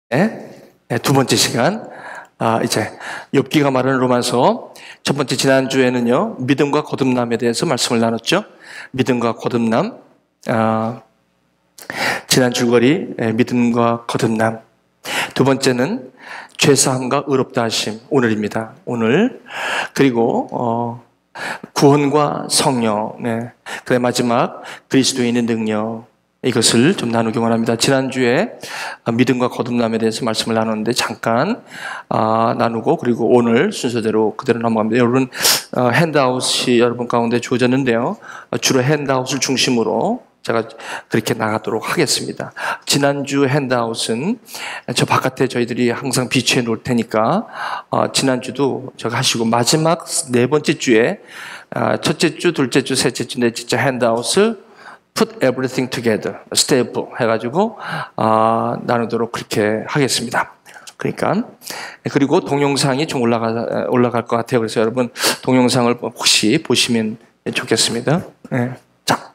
두 번째 시간, 이제 욥기가 말하는 로마서 첫 번째 지난주에는요, 믿음과 거듭남에 대해서 말씀을 나눴죠. 믿음과 거듭남, 지난 줄거리 믿음과 거듭남. 두 번째는 죄사함과 의롭다 하심, 오늘입니다. 오늘. 그리고 구원과 성령, 그의 마지막 그리스도인의 능력, 이것을 좀 나누기 원합니다. 지난주에 믿음과 거듭남에 대해서 말씀을 나눴는데 잠깐 나누고, 그리고 오늘 순서대로 그대로 넘어갑니다. 여러분, 핸드아웃이 여러분 가운데 주어졌는데요, 주로 핸드아웃을 중심으로 제가 그렇게 나가도록 하겠습니다. 지난주 핸드아웃은 저 바깥에 저희들이 항상 비치해 놓을 테니까 지난주도 제가 하시고, 마지막 네 번째 주에 첫째 주, 둘째 주, 셋째 주, 넷째 주 핸드아웃을 Put everything together, 스테이플 해가지고 나누도록 그렇게 하겠습니다. 그러니까, 그리고 동영상이 좀 올라갈 것 같아요. 그래서 여러분 동영상을 혹시 보시면 좋겠습니다. 네. 자,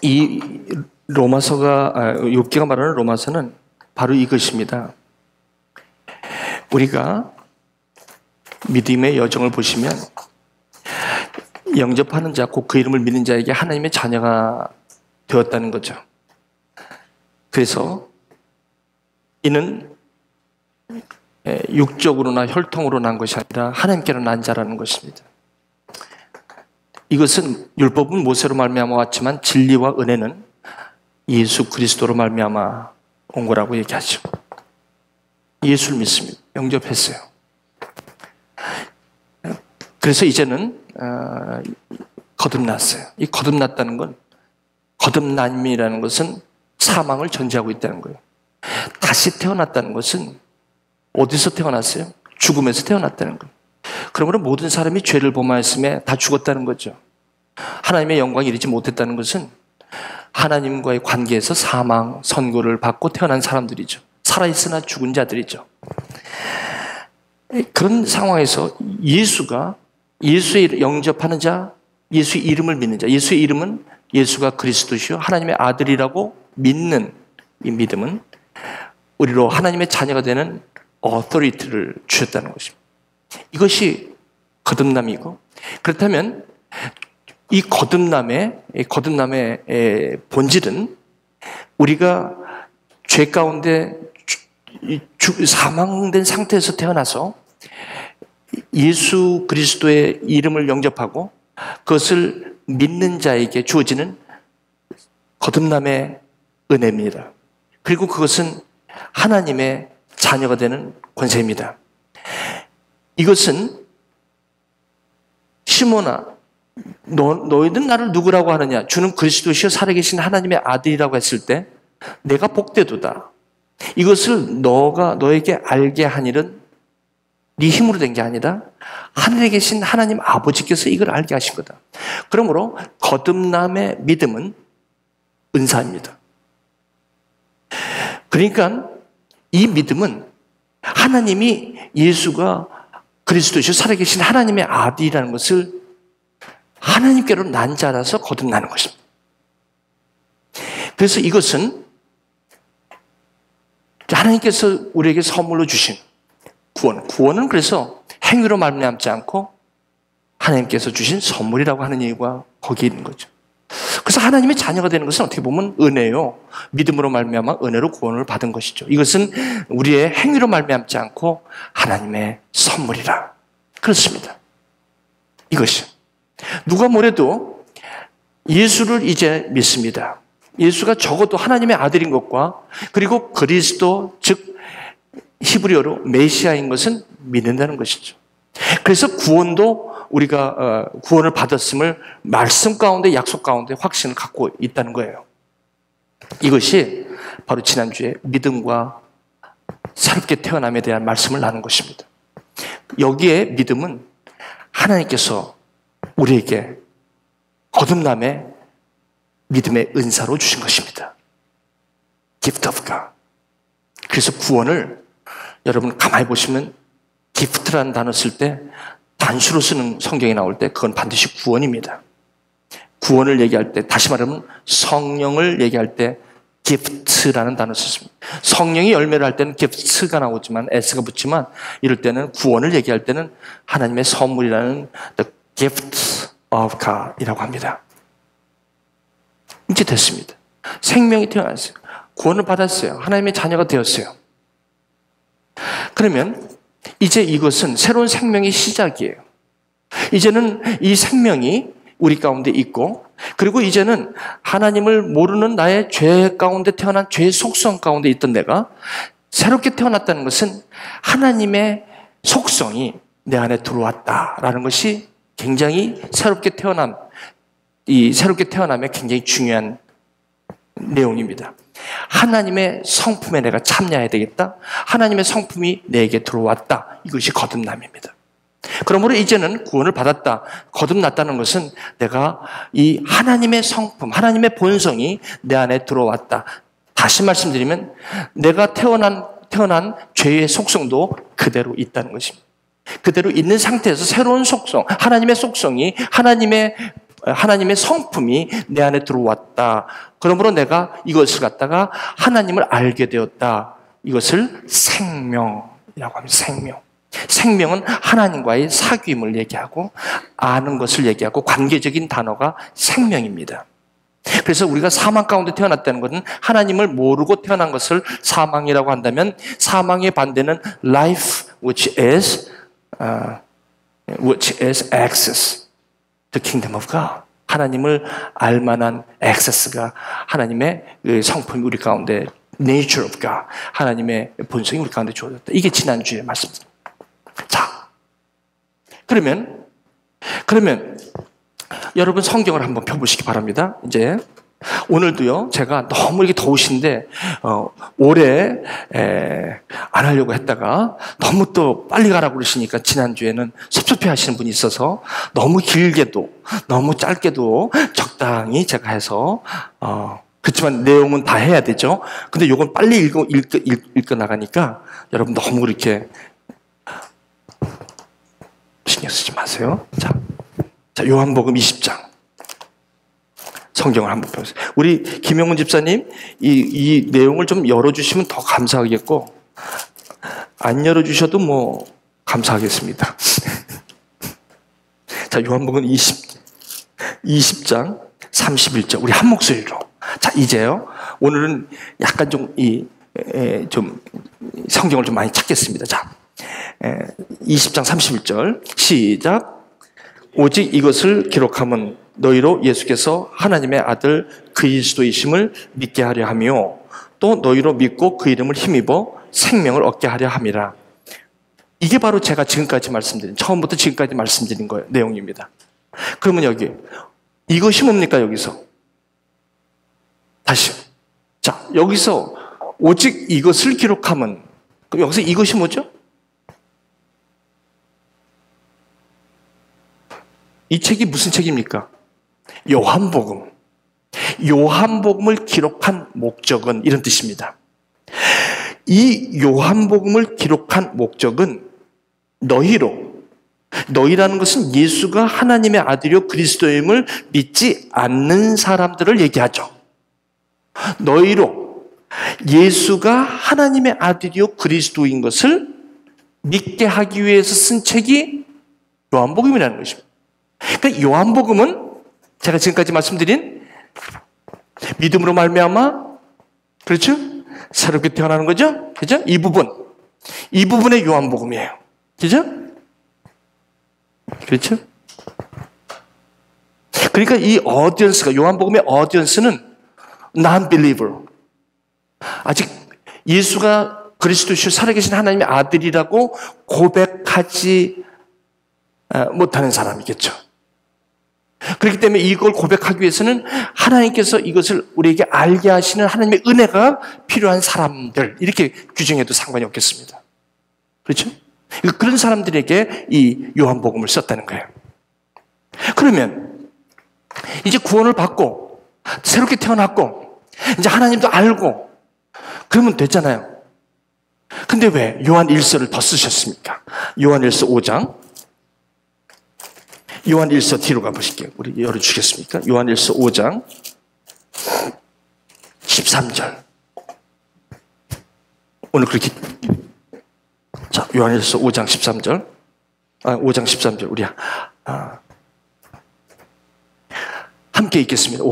이 로마서가 욥기가 말하는 로마서는 바로 이것입니다. 우리가 믿음의 여정을 보시면 영접하는 자, 곧 그 이름을 믿는 자에게 하나님의 자녀가 되었다는 거죠. 그래서 이는 육적으로나 혈통으로 난 것이 아니라 하나님께로 난 자라는 것입니다. 이것은 율법은 모세로 말미암아 왔지만 진리와 은혜는 예수 그리스도로 말미암아 온 거라고 얘기하죠. 예수를 믿습니다. 영접했어요. 그래서 이제는 거듭났어요. 이 거듭났다는 건, 거듭남이라는 것은 사망을 전제하고 있다는 거예요. 다시 태어났다는 것은 어디서 태어났어요? 죽음에서 태어났다는 거예요. 그러므로 모든 사람이 죄를 범하였음에 다 죽었다는 거죠. 하나님의 영광에 이르지 못했다는 것은 하나님과의 관계에서 사망, 선고를 받고 태어난 사람들이죠. 살아있으나 죽은 자들이죠. 그런 상황에서 예수의 영접하는 자, 예수의 이름을 믿는 자, 예수의 이름은 예수가 그리스도시요 하나님의 아들이라고 믿는 이 믿음은 우리로 하나님의 자녀가 되는 어토리티를 주셨다는 것입니다. 이것이 거듭남이고, 그렇다면 이 거듭남의 본질은 우리가 죄 가운데 사망된 상태에서 태어나서 예수 그리스도의 이름을 영접하고 그것을 믿는 자에게 주어지는 거듭남의 은혜입니다. 그리고 그것은 하나님의 자녀가 되는 권세입니다. 이것은 시몬아, 너희들 나를 누구라고 하느냐? 주는 그리스도시요 살아계신 하나님의 아들이라고 했을 때 내가 복되도다. 이것을 너에게 알게 한 일은 네 힘으로 된 게 아니라 하늘에 계신 하나님 아버지께서 이걸 알게 하신 거다. 그러므로 거듭남의 믿음은 은사입니다. 그러니까 이 믿음은 하나님이 예수가 그리스도시요 살아계신 하나님의 아들이라는 것을 하나님께로 난 자라서 거듭나는 것입니다. 그래서 이것은 하나님께서 우리에게 선물로 주신 구원은 그래서 행위로 말미암지 않고 하나님께서 주신 선물이라고 하는 얘기가 거기에 있는 거죠. 그래서 하나님의 자녀가 되는 것은 어떻게 보면 은혜요, 믿음으로 말미암아 은혜로 구원을 받은 것이죠. 이것은 우리의 행위로 말미암지 않고 하나님의 선물이라. 그렇습니다. 이것이 누가 뭐래도 예수를 이제 믿습니다. 예수가 적어도 하나님의 아들인 것과 그리고 그리스도, 즉 히브리어로 메시아인 것은 믿는다는 것이죠. 그래서 구원도 우리가 구원을 받았음을 말씀 가운데, 약속 가운데 확신을 갖고 있다는 거예요. 이것이 바로 지난주에 믿음과 새롭게 태어남에 대한 말씀을 나눈 것입니다. 여기에 믿음은 하나님께서 우리에게 거듭남의 믿음의 은사로 주신 것입니다. Gift of God. 그래서 구원을 여러분 가만히 보시면 기프트라는 단어 쓸 때 단수로 쓰는 성경이 나올 때 그건 반드시 구원입니다. 구원을 얘기할 때, 다시 말하면 성령을 얘기할 때 gift라는 단어를 썼습니다. 성령이 열매를 할 때는 gift가 나오지만 s가 붙지만 이럴 때는 구원을 얘기할 때는 하나님의 선물이라는 the gift of God이라고 합니다. 이제 됐습니다. 생명이 태어났어요. 구원을 받았어요. 하나님의 자녀가 되었어요. 그러면 이제 이것은 새로운 생명의 시작이에요. 이제는 이 생명이 우리 가운데 있고, 그리고 이제는 하나님을 모르는 나의 죄 가운데 태어난 죄의 속성 가운데 있던 내가 새롭게 태어났다는 것은 하나님의 속성이 내 안에 들어왔다라는 것이 굉장히 새롭게 태어남에 굉장히 중요한 내용입니다. 하나님의 성품에 내가 참여해야 되겠다. 하나님의 성품이 내게 들어왔다. 이것이 거듭남입니다. 그러므로 이제는 구원을 받았다, 거듭났다는 것은 내가 이 하나님의 성품, 하나님의 본성이 내 안에 들어왔다. 다시 말씀드리면 내가 태어난 죄의 속성도 그대로 있다는 것입니다. 그대로 있는 상태에서 새로운 속성, 하나님의 속성이 하나님의 성품이 내 안에 들어왔다. 그러므로 내가 이것을 갖다가 하나님을 알게 되었다. 이것을 생명이라고 합니다. 생명. 생명은 하나님과의 사귐을 얘기하고 아는 것을 얘기하고 관계적인 단어가 생명입니다. 그래서 우리가 사망 가운데 태어났다는 것은 하나님을 모르고 태어난 것을 사망이라고 한다면 사망의 반대는 life which is access to kingdom of God. 하나님을 알만한 access가 하나님의 성품이 우리 가운데 nature of God, 하나님의 본성이 우리 가운데 주어졌다. 이게 지난주에 말씀드렸습니다. 자, 그러면 여러분 성경을 한번 펴보시기 바랍니다. 이제 오늘도요, 제가 너무 이렇게 더우신데 올해 안 하려고 했다가 너무 또 빨리 가라고 그러시니까 지난주에는 섭섭해 하시는 분이 있어서 너무 길게도 너무 짧게도 적당히 제가 해서 그렇지만 내용은 다 해야 되죠. 근데 이건 빨리 읽어 나가니까 여러분 너무 그렇게 신경 쓰지 마세요. 자, 요한복음 20장. 성경을 한번 보세요. 우리 김영훈 집사님, 이 내용을 좀 열어주시면 더 감사하겠고, 안 열어주셔도 뭐, 감사하겠습니다. 자, 요한복음 20장 31절. 우리 한 목소리로. 자, 이제요. 오늘은 약간 좀 성경을 좀 많이 찾겠습니다. 자, 20장 31절. 시작. 오직 이것을 기록함은 너희로 예수께서 하나님의 아들 그리스도이심을 믿게 하려 하며 또 너희로 믿고 그 이름을 힘입어 생명을 얻게 하려 함이라. 이게 바로 제가 지금까지 말씀드린, 처음부터 지금까지 말씀드린 거예요. 내용입니다. 그러면 여기 이것이 뭡니까? 여기서 다시, 자, 여기서 오직 이것을 기록함은, 그럼 여기서 이것이 뭐죠? 이 책이 무슨 책입니까? 요한복음. 요한복음을 기록한 목적은 이런 뜻입니다. 이 요한복음을 기록한 목적은 너희라는 것은 예수가 하나님의 아들이요 그리스도임을 믿지 않는 사람들을 얘기하죠. 너희로 예수가 하나님의 아들이요 그리스도인 것을 믿게 하기 위해서 쓴 책이 요한복음이라는 것입니다. 그러니까 요한복음은 제가 지금까지 말씀드린 믿음으로 말미암아, 그렇죠? 새롭게 태어나는 거죠? 그죠? 이 부분의 요한복음이에요. 그죠? 그렇죠? 그러니까 이 어디언스가, 요한복음의 어디언스는 non-believer. 아직 예수가 그리스도시요 살아계신 하나님의 아들이라고 고백하지 못하는 사람이겠죠. 그렇기 때문에 이걸 고백하기 위해서는 하나님께서 이것을 우리에게 알게 하시는 하나님의 은혜가 필요한 사람들, 이렇게 규정해도 상관이 없겠습니다. 그렇죠? 그런 사람들에게 이 요한복음을 썼다는 거예요. 그러면 이제 구원을 받고 새롭게 태어났고 이제 하나님도 알고 그러면 됐잖아요. 근데 왜 요한 1서를 더 쓰셨습니까? 요한 1서 5장. 요한 1서 뒤로 가보실게요. 우리 열어주시겠습니까? 요한 1서 5장 13절. 오늘 그렇게, 자, 요한 1서 5장 13절. 5장 13절. 우리, 함께 읽겠습니다.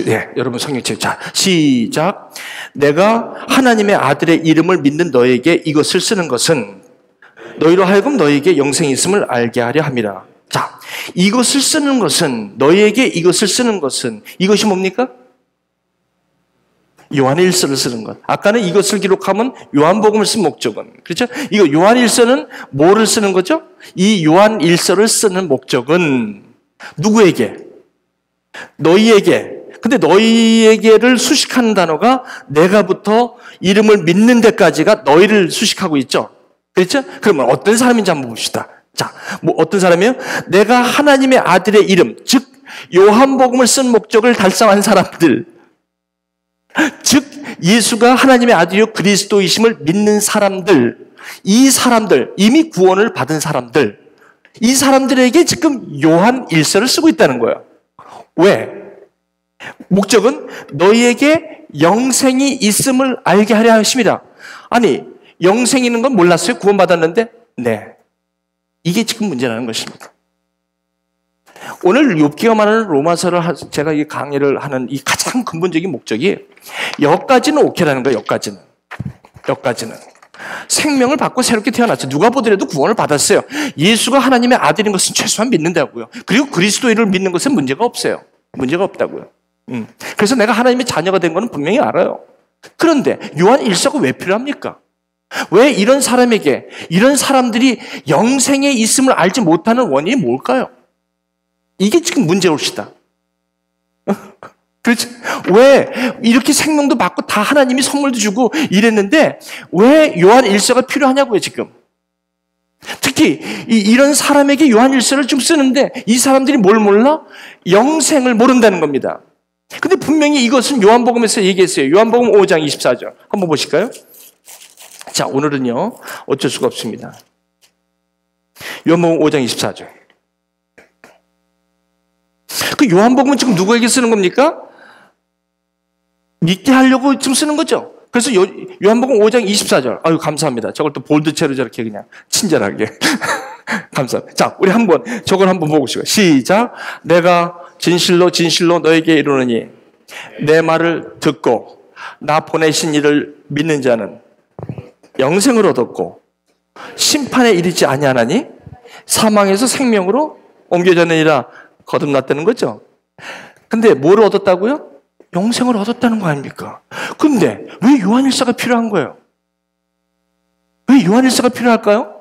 네, 여러분 성경책. 자, 시작. 내가 하나님의 아들의 이름을 믿는 너에게 이것을 쓰는 것은 너희로 하여금 너희에게 영생이 있음을 알게 하려 함이라. 자, 이것을 쓰는 것은, 너희에게 이것을 쓰는 것은, 이것이 뭡니까? 요한 1서를 쓰는 것. 아까는 이것을 기록하면 요한복음을 쓴 목적은, 그렇죠? 이거 요한 1서는 뭐를 쓰는 거죠? 이 요한 1서를 쓰는 목적은 누구에게? 너희에게. 근데 너희에게를 수식하는 단어가 내가부터 이름을 믿는 데까지가 너희를 수식하고 있죠. 그렇죠? 그러면 어떤 사람인지 한번 봅시다. 자, 뭐 어떤 사람이에요? 내가 하나님의 아들의 이름, 즉 요한복음을 쓴 목적을 달성한 사람들, 즉 예수가 하나님의 아들이요 그리스도이심을 믿는 사람들, 이 사람들, 이미 구원을 받은 사람들, 이 사람들에게 지금 요한 1서를 쓰고 있다는 거예요. 왜? 목적은 너희에게 영생이 있음을 알게 하려 하십니다. 아니, 영생이 있는 건 몰랐어요? 구원받았는데? 네. 이게 지금 문제라는 것입니다. 오늘 욥기가 말하는 로마서를 제가 이 강의를 하는 이 가장 근본적인 목적이 여기까지는 오케이라는 거예요. 여기까지는. 생명을 받고 새롭게 태어났죠. 누가 보더라도 구원을 받았어요. 예수가 하나님의 아들인 것은 최소한 믿는다고요. 그리고 그리스도인을 믿는 것은 문제가 없어요. 문제가 없다고요. 그래서 내가 하나님의 자녀가 된 것은 분명히 알아요. 그런데 요한 1서가 왜 필요합니까? 왜 이런 사람에게, 이런 사람들이 영생에 있음을 알지 못하는 원인이 뭘까요? 이게 지금 문제올시다. 그렇죠? 왜 이렇게 생명도 받고 다 하나님이 선물도 주고 이랬는데 왜 요한 1서가 필요하냐고요, 지금. 특히 이런 사람에게 요한 1서를 좀 쓰는데 이 사람들이 뭘 몰라? 영생을 모른다는 겁니다. 근데 분명히 이것은 요한복음에서 얘기했어요. 요한복음 5장 24절. 한번 보실까요? 자, 오늘은요, 어쩔 수가 없습니다. 요한복음 5장 24절. 그 요한복음은 지금 누구에게 쓰는 겁니까? 믿게 하려고 지금 쓰는 거죠. 그래서 요한복음 5장 24절. 아유, 감사합니다. 저걸 또 볼드체로 저렇게 그냥 친절하게. 감사합니다. 자, 우리 저걸 한번 보시고. 시작. 내가 진실로 진실로 너에게 이르노니 내 말을 듣고 나 보내신 이를 믿는 자는 영생을 얻었고 심판에 이르지 아니하나니 사망에서 생명으로 옮겨졌느니라. 거듭났다는 거죠. 근데 뭘 얻었다고요? 영생을 얻었다는 거 아닙니까? 근데 왜 요한 1서가 필요한 거예요? 왜 요한 1서가 필요할까요?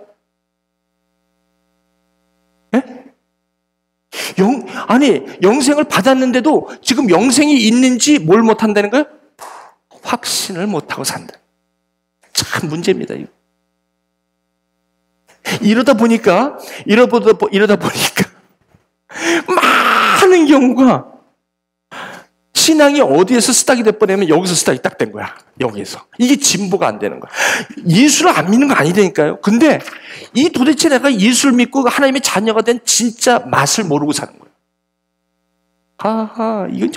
예? 영생을 받았는데도 지금 영생이 있는지 뭘 못한다는 거예요? 확신을 못하고 산다. 참 문제입니다. 이러다 보니까 많은 경우가 신앙이 어디에서 스탁이 돼버리면 여기서 스탁이 딱 된 거야. 여기에서. 이게 진보가 안 되는 거야. 예수를 안 믿는 거 아니라니까요. 근데 이 도대체 내가 예수를 믿고 하나님의 자녀가 된 진짜 맛을 모르고 사는 거예요. 하하, 이건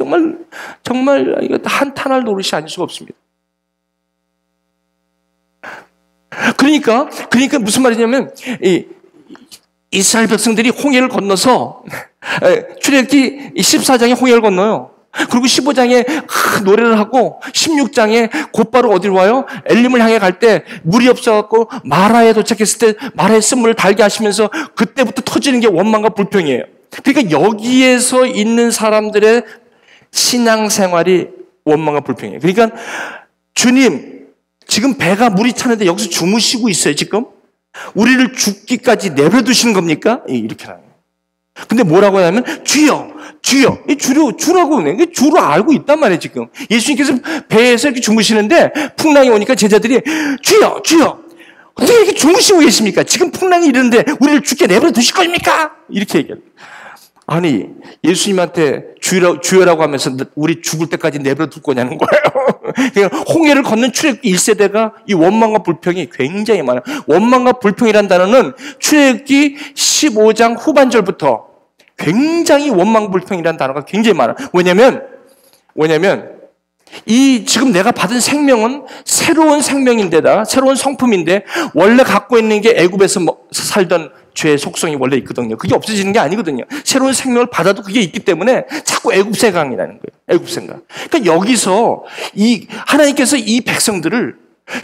정말 이거 한탄할 노릇이 아닐 수가 없습니다. 그러니까 무슨 말이냐면 이스라엘 백성들이 홍해를 건너서 출애굽기 14장에 홍해를 건너요. 그리고 15장에 노래를 하고 16장에 곧바로 어디로 와요? 엘림을 향해 갈 때 물이 없어갖고 마라에 도착했을 때 마라의 쓴물을 달게 하시면서 그때부터 터지는 게 원망과 불평이에요. 그러니까 여기에서 있는 사람들의 신앙생활이 원망과 불평이에요. 그러니까 주님 지금 배가 물이 차는데 여기서 주무시고 있어요 지금? 우리를 죽기까지 내버려두시는 겁니까? 이렇게 하는 거예요. 근데 뭐라고 하냐면 주여 주라고 주로 알고 있단 말이에요 지금. 예수님께서 배에서 이렇게 주무시는데 풍랑이 오니까 제자들이 주여 어떻게 이렇게 주무시고 계십니까? 지금 풍랑이 이러는데 우리를 죽게 내버려 두실 겁니까? 이렇게 얘기해요. 아니 예수님한테 주여라고 하면서 우리 죽을 때까지 내버려 둘 거냐는 거예요. 그러니까 홍해를 건넌 출애굽기 1세대가 이 원망과 불평이 굉장히 많아요. 원망과 불평이라는 단어는 출애굽기 15장 후반절부터 굉장히 원망 불평이라는 단어가 굉장히 많아요. 왜냐면 이 지금 내가 받은 생명은 새로운 생명인데다 새로운 성품인데 원래 갖고 있는 게 애굽에서 살던 죄의 속성이 원래 있거든요. 그게 없어지는 게 아니거든요. 새로운 생명을 받아도 그게 있기 때문에 자꾸 애굽 생각이라는 거예요. 애굽 생각. 그러니까 여기서 이 하나님께서 이 백성들을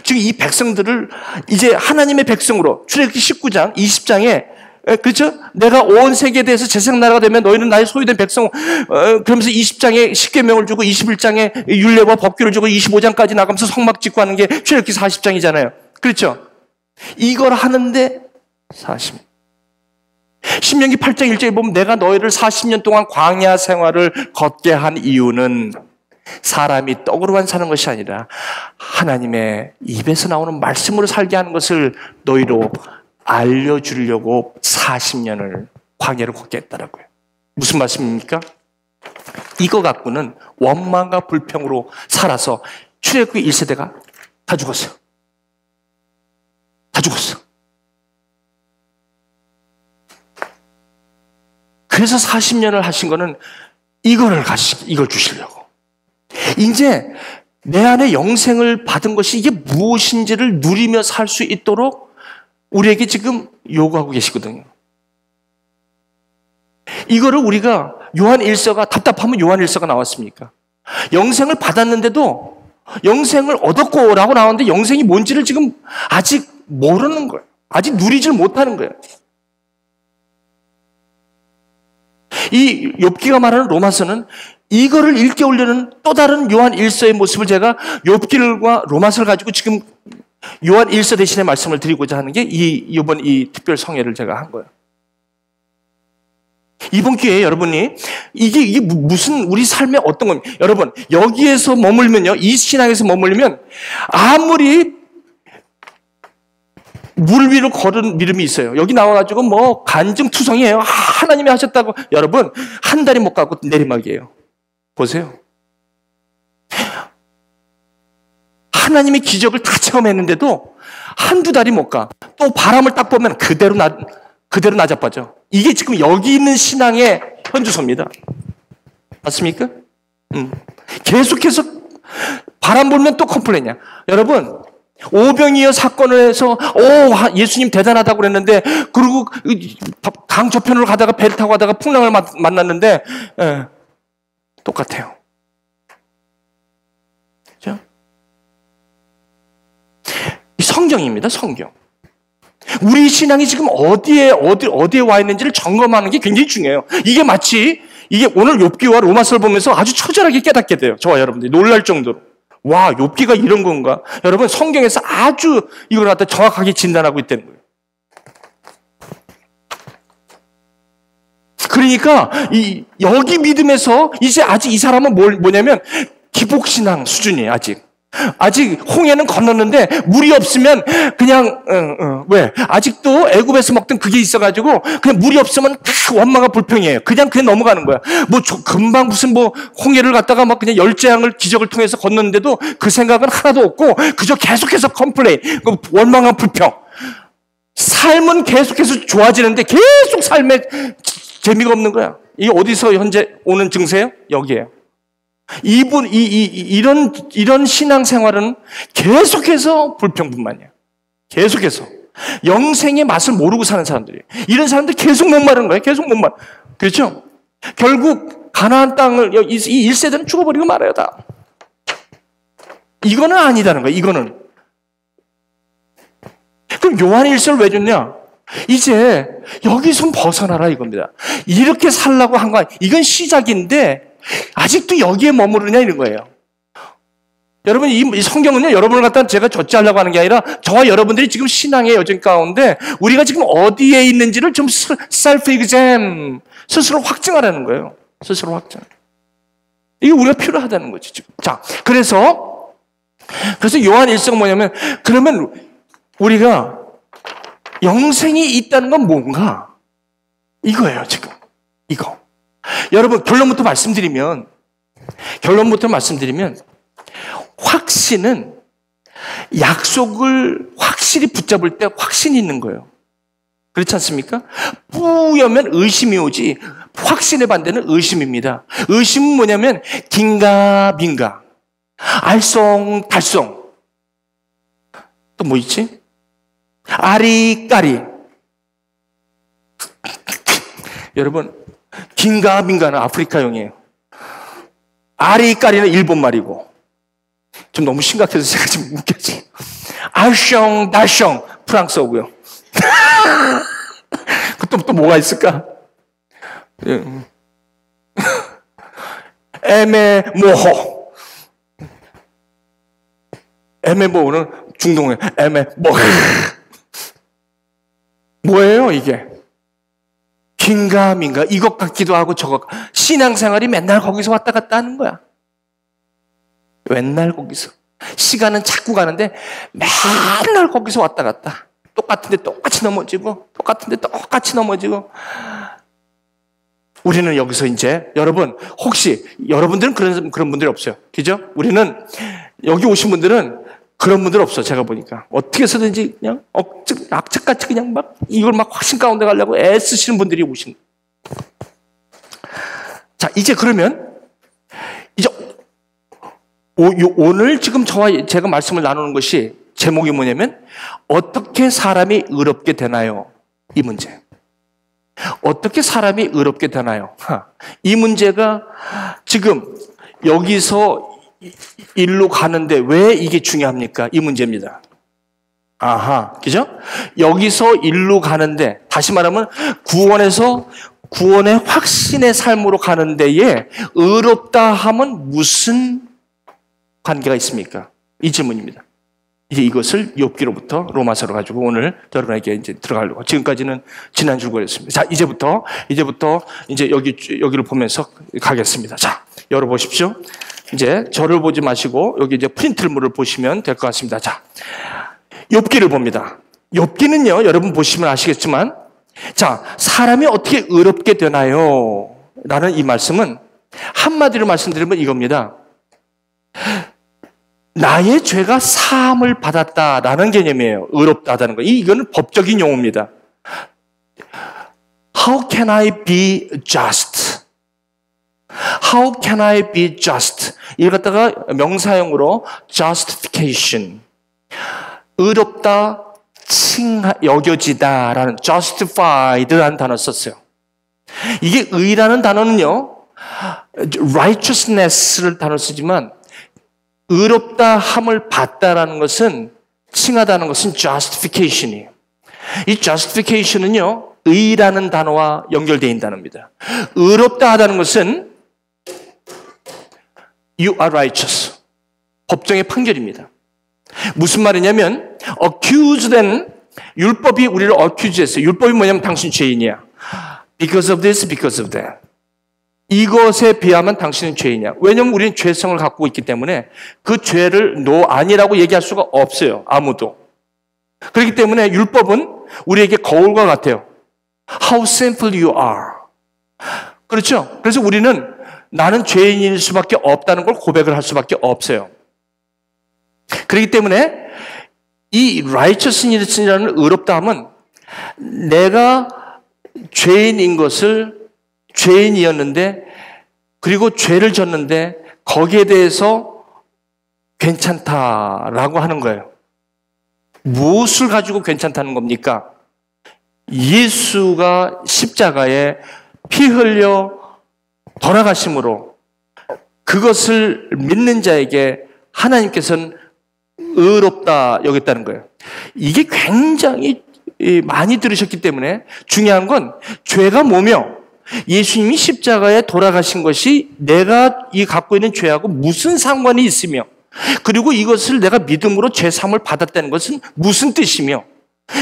지금 이 백성들을 이제 하나님의 백성으로 출애굽기 19장 20장에 그렇죠? 내가 온 세계에 대해서 제사장 나라가 되면 너희는 나의 소유된 백성 그러면서 20장에 십계명을 주고 21장에 율례와 법규를 주고 25장까지 나가면서 성막 짓고 하는 게 출애굽기 40장이잖아요. 그렇죠? 이걸 하는데 40년. 신명기 8장 1절에 보면 내가 너희를 40년 동안 광야 생활을 걷게 한 이유는 사람이 떡으로만 사는 것이 아니라 하나님의 입에서 나오는 말씀으로 살게 하는 것을 너희로 알려주려고 40년을 광야를 걷게 했다라고요. 무슨 말씀입니까? 이거 갖고는 원망과 불평으로 살아서 출애굽기 1세대가 다 죽었어요. 다 죽었어. 그래서 40년을 하신 거는 이걸 주시려고. 이제 내 안에 영생을 받은 것이 이게 무엇인지를 누리며 살 수 있도록 우리에게 지금 요구하고 계시거든요. 이거를 우리가 요한 1서가 답답하면 요한 1서가 나왔습니까? 영생을 받았는데도 영생을 얻었고 라고 나오는데 영생이 뭔지를 지금 아직 모르는 거예요. 아직 누리질 못하는 거예요. 이 욥기가 말하는 로마서는 이거를 일깨우려는 또 다른 요한 1서의 모습을 제가 욥기를과 로마서를 가지고 지금 요한 1서 대신에 말씀을 드리고자 하는 게 이번 이 특별 성회를 제가 한 거예요. 이번 기회에 여러분이 이게 무슨 우리 삶의 어떤 겁니까? 여러분 여기에서 머물면요, 이 신앙에서 머물면 아무리 물 위로 걸은 믿음이 있어요. 여기 나와가지고 뭐 간증투성이에요. 하나님이 하셨다고. 여러분 한 달이 못 가고 내리막이에요. 보세요. 하나님의 기적을 다 체험했는데도 한두 달이 못 가. 또 바람을 딱 보면 그대로 나자빠져. 이게 지금 여기 있는 신앙의 현주소입니다. 맞습니까? 계속해서 바람 불면 또 컴플레인이야. 여러분 오병이어 사건을 해서 예수님 대단하다고 그랬는데 그리고 강 저편으로 가다가 배를 타고 가다가 풍랑을 만났는데 똑같아요. 그렇죠? 성경입니다. 성경. 우리 신앙이 지금 어디에 와 있는지를 점검하는 게 굉장히 중요해요. 이게 마치 이게 오늘 욥기와 로마서를 보면서 아주 처절하게 깨닫게 돼요. 저와 여러분들이 놀랄 정도로. 와, 욥기가 이런 건가? 여러분 성경에서 아주 이걸 갖다 정확하게 진단하고 있다는 거예요. 그러니까 여기 믿음에서 이제 아직 이 사람은 뭐냐면 기복신앙 수준이에요. 아직 홍해는 건넜는데 물이 없으면 그냥 왜 아직도 애굽에서 먹던 그게 있어가지고 그냥 물이 없으면 원망과 불평이에요. 그냥 넘어가는 거야. 금방 무슨 홍해를 갖다가 막 그냥 열재앙을 기적을 통해서 건넜는데도 그 생각은 하나도 없고 그저 계속해서 컴플레인, 원망과 불평. 삶은 계속해서 좋아지는데 계속 삶에 재미가 없는 거야. 이게 어디서 현재 오는 증세예요? 여기에요. 이런 신앙생활은 계속해서 불평뿐만이야. 계속해서. 영생의 맛을 모르고 사는 사람들이. 이런 사람들 계속 목마른 거예요. 계속 목마른. 그렇죠? 결국 가나안 땅을 이 1세대는 죽어버리고 말아요, 다. 이거는 아니다는 거예요. 이거는. 그럼 요한 1서를 왜 줬냐? 이제 여기서 벗어나라 이겁니다. 이렇게 살라고 한 거 이건 시작인데 아직도 여기에 머무르냐 이런 거예요. 여러분 이 성경은요, 여러분을 갖다 제가 젖지하려고 하는 게 아니라 저와 여러분들이 지금 신앙의 여정 가운데 우리가 지금 어디에 있는지를 좀 셀프 exam 스스로 확증하라는 거예요. 스스로 확증. 이게 우리가 필요하다는 거죠 지금. 자, 그래서 요한 1서가 뭐냐면 그러면 우리가 영생이 있다는 건 뭔가? 이거예요 지금. 이거. 여러분, 결론부터 말씀드리면, 확신은 약속을 확실히 붙잡을 때 확신이 있는 거예요. 그렇지 않습니까? 뿌여면 의심이 오지, 확신의 반대는 의심입니다. 의심은 뭐냐면 긴가민가, 알쏭달쏭, 또 뭐 있지? 아리까리. 여러분, 긴가민가는 아프리카용이에요. 아리까리는 일본말이고. 좀 너무 심각해서 제가 지금 웃겼지. 알쏭달쏭 프랑스어고요. 또 뭐가 있을까? 애매모호. 애매모호는 중동에 애매모호. 뭐예요 이게? 긴가민가, 이것 같기도 하고 저것. 신앙생활이 맨날 거기서 왔다 갔다 하는 거야. 맨날 거기서. 시간은 자꾸 가는데 맨날 거기서 왔다 갔다. 똑같은데 똑같이 넘어지고, 똑같은데 똑같이 넘어지고. 우리는 여기서 이제, 여러분, 혹시, 여러분들은 그런 분들이 없어요. 그죠? 우리는, 여기 오신 분들은 그런 분들 없어, 제가 보니까. 어떻게 해서든지 그냥 악착같이 그냥 막, 이걸 막 확신 가운데 가려고 애쓰시는 분들이 오신. 자, 이제 그러면, 이제, 오늘 지금 제가 말씀을 나누는 것이, 제목이 뭐냐면 어떻게 사람이 의롭게 되나요? 이 문제. 어떻게 사람이 의롭게 되나요? 이 문제가 지금 여기서 일로 가는데 왜 이게 중요합니까? 이 문제입니다. 아하, 그죠? 여기서 일로 가는데, 다시 말하면 구원의 확신의 삶으로 가는 데에 의롭다 하면 무슨 관계가 있습니까? 이 질문입니다. 이제 이것을 욥기로부터 로마서로 가지고 오늘 여러분에게 이제 들어가려고. 지금까지는 지난주 거였습니다. 자, 이제부터 이제 여기를 보면서 가겠습니다. 자, 열어보십시오. 이제 저를 보지 마시고 여기 이제 프린트물을 보시면 될 것 같습니다. 자, 욥기를 봅니다. 욥기는요, 여러분 보시면 아시겠지만, 자, 사람이 어떻게 의롭게 되나요? 라는 이 말씀은 한마디로 말씀드리면 이겁니다. 나의 죄가 사함을 받았다라는 개념이에요. 의롭다라는 거. 이거는 법적인 용어입니다. How can I be just? How can I be just? 이걸 갖다가 명사형으로 justification. 의롭다, 여겨지다라는 justified라는 단어를 썼어요. 이게 의라는 단어는요, righteousness를 단어를 쓰지만 의롭다 함을 받다라는 것은, 칭하다는 것은 justification이에요. 이 justification은요, 의라는 단어와 연결되어 있는 단어입니다. 의롭다 하다는 것은 you are righteous. 법정의 판결입니다. 무슨 말이냐면, accused는 율법이 우리를 accuse 했어요. 율법이 뭐냐면 당신 죄인이야. Because of this, because of that. 이것에 비하면 당신은 죄인이야. 왜냐하면 우리는 죄성을 갖고 있기 때문에 그 죄를 아니라고 얘기할 수가 없어요. 아무도. 그렇기 때문에 율법은 우리에게 거울과 같아요. How sinful you are. 그렇죠? 그래서 우리는 나는 죄인일 수밖에 없다는 걸 고백을 할 수밖에 없어요. 그렇기 때문에 이 righteousness이라는 의롭다함은 내가 죄인이었는데, 그리고 죄를 졌는데 거기에 대해서 괜찮다라고 하는 거예요. 무엇을 가지고 괜찮다는 겁니까? 예수가 십자가에 피 흘려 돌아가심으로 그것을 믿는 자에게 하나님께서는 의롭다 여겼다는 거예요. 이게 굉장히 많이 들으셨기 때문에 중요한 건 죄가 뭐며 예수님이 십자가에 돌아가신 것이 내가 갖고 있는 죄하고 무슨 상관이 있으며, 그리고 이것을 내가 믿음으로 죄사함을 받았다는 것은 무슨 뜻이며,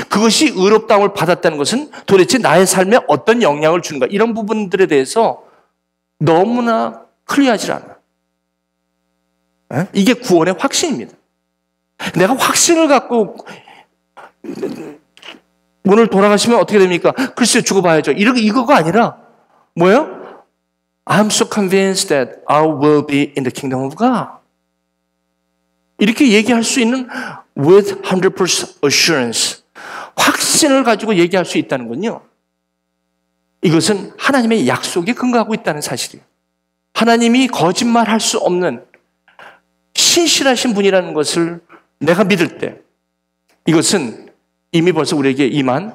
그것이 의롭다함을 받았다는 것은 도대체 나의 삶에 어떤 영향을 주는가, 이런 부분들에 대해서 너무나 클리어하지 않아. 이게 구원의 확신입니다. 내가 확신을 갖고 오늘 돌아가시면 어떻게 됩니까? 글쎄요, 죽어봐야죠. 이거가 아니라 뭐예요? I'm so convinced that I will be in the kingdom of God. 이렇게 얘기할 수 있는 with 100% assurance, 확신을 가지고 얘기할 수 있다는 건요, 이것은 하나님의 약속에 근거하고 있다는 사실이에요. 하나님이 거짓말할 수 없는 신실하신 분이라는 것을 내가 믿을 때, 이것은 이미 벌써 우리에게 임한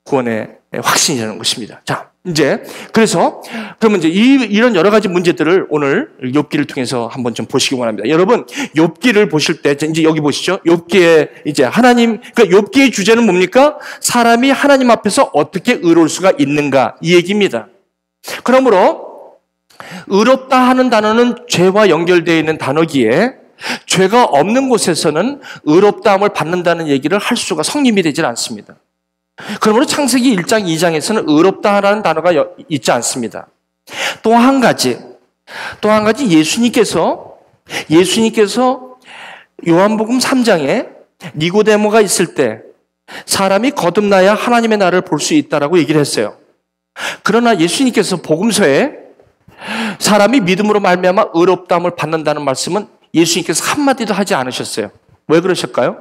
구원의 확신이라는 것입니다. 자, 이제 그래서 그러면 이제 이런 여러 가지 문제들을 오늘 욥기를 통해서 한번 좀 보시기 원합니다. 여러분, 욥기를 보실 때 이제 여기 보시죠. 욥기에 이제 하나님, 그러니까 욥기의 주제는 뭡니까? 사람이 하나님 앞에서 어떻게 의로울 수가 있는가, 이 얘기입니다. 그러므로 의롭다 하는 단어는 죄와 연결되어 있는 단어기에 죄가 없는 곳에서는 의롭다함을 받는다는 얘기를 할 수가 성립이 되질 않습니다. 그러므로 창세기 1장, 2장에서는 의롭다라는 단어가 있지 않습니다. 또 한 가지 예수님께서 요한복음 3장에 니고데모가 있을 때 사람이 거듭나야 하나님의 나라를 볼 수 있다라고 얘기를 했어요. 그러나 예수님께서 복음서에 사람이 믿음으로 말미암아 의롭다함을 받는다는 말씀은 예수님께서 한마디도 하지 않으셨어요. 왜 그러실까요?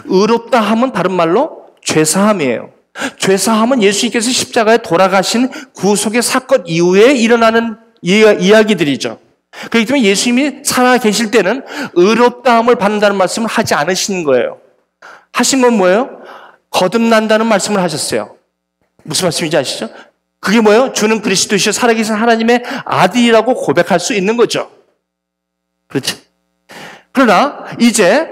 의롭다함은 다른 말로 죄사함이에요. 죄사함은 예수님께서 십자가에 돌아가신 구속의 사건 이후에 일어나는 이야기들이죠. 그렇기 때문에 예수님이 살아 계실 때는 의롭다함을 받는다는 말씀을 하지 않으신 거예요. 하신 건 뭐예요? 거듭난다는 말씀을 하셨어요. 무슨 말씀인지 아시죠? 그게 뭐예요? 주는 그리스도시요 살아계신 하나님의 아들이라고 고백할 수 있는 거죠. 그렇죠? 그러나 이제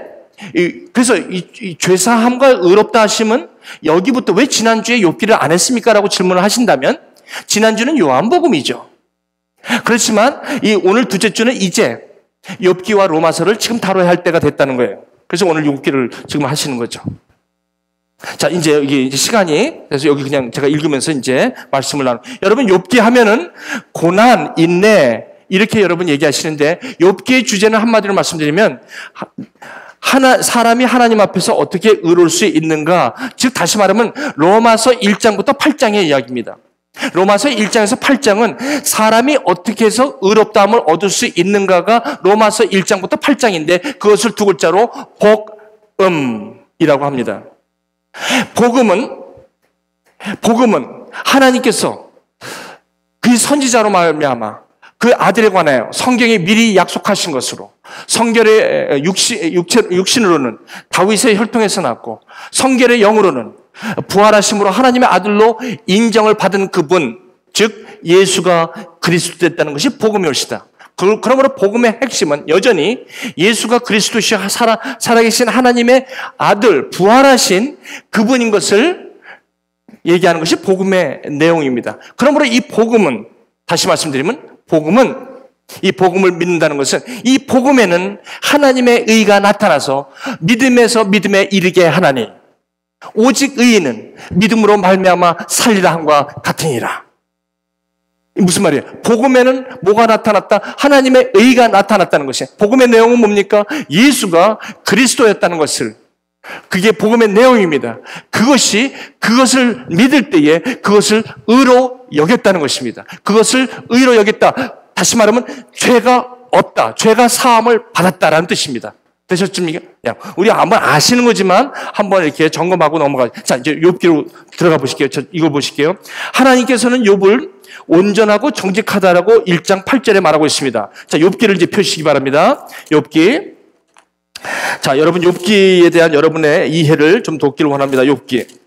그래서 이 죄사함과 의롭다 하심은 여기부터 왜 지난주에 욥기를 안 했습니까? 라고 질문을 하신다면 지난주는 요한복음이죠. 그렇지만 이 오늘 둘째 주는 이제 욥기와 로마서를 지금 다뤄야 할 때가 됐다는 거예요. 그래서 오늘 욥기를 지금 하시는 거죠. 자, 이제 여기 이제 시간이, 그래서 여기 그냥 제가 읽으면서 이제 말씀을 여러분, 욥기 하면은 고난, 인내, 이렇게 여러분 얘기하시는데, 욥기의 주제는 한마디로 말씀드리면, 사람이 하나님 앞에서 어떻게 의로울 수 있는가, 즉 다시 말하면 로마서 1장부터 8장의 이야기입니다. 로마서 1장에서 8장은 사람이 어떻게 해서 의롭다함을 얻을 수 있는가가 로마서 1장부터 8장인데 그것을 두 글자로 복음이라고 합니다. 복음은 하나님께서 그 선지자로 말미암아 그 아들에 관하여 성경에 미리 약속하신 것으로 성결의 육신으로는 다윗의 혈통에서 났고 성결의 영으로는 부활하심으로 하나님의 아들로 인정을 받은 그분, 즉 예수가 그리스도 됐다는 것이 복음의 옳시다. 그러므로 복음의 핵심은 여전히 예수가 그리스도시여 살아계신 하나님의 아들, 부활하신 그분인 것을 얘기하는 것이 복음의 내용입니다. 그러므로 이 복음은, 다시 말씀드리면 이 복음을 믿는다는 것은 이 복음에는 하나님의 의가 나타나서 믿음에서 믿음에 이르게 하나니 오직 의인은 믿음으로 말미암아 살리라 함과 같으니라. 무슨 말이에요? 복음에는 뭐가 나타났다? 하나님의 의가 나타났다는 것이에요. 복음의 내용은 뭡니까? 예수가 그리스도였다는 것을, 그게 복음의 내용입니다. 그것을 믿을 때에 그것을 의로 여겼다는 것입니다. 그것을 의로 여겼다. 다시 말하면 죄가 없다. 죄가 사함을 받았다라는 뜻입니까? 되셨습니까? 우리 한번 아시는 거지만 한번 이렇게 점검하고 넘어가죠. 자, 이제 욥기로 들어가 보실게요. 이거 보실게요. 하나님께서는 욥을 온전하고 정직하다라고 1장 8절에 말하고 있습니다. 자, 욥기를 이제 펴시기 바랍니다. 욥기. 자, 여러분 욥기에 대한 여러분의 이해를 좀 돕기를 원합니다. 욥기.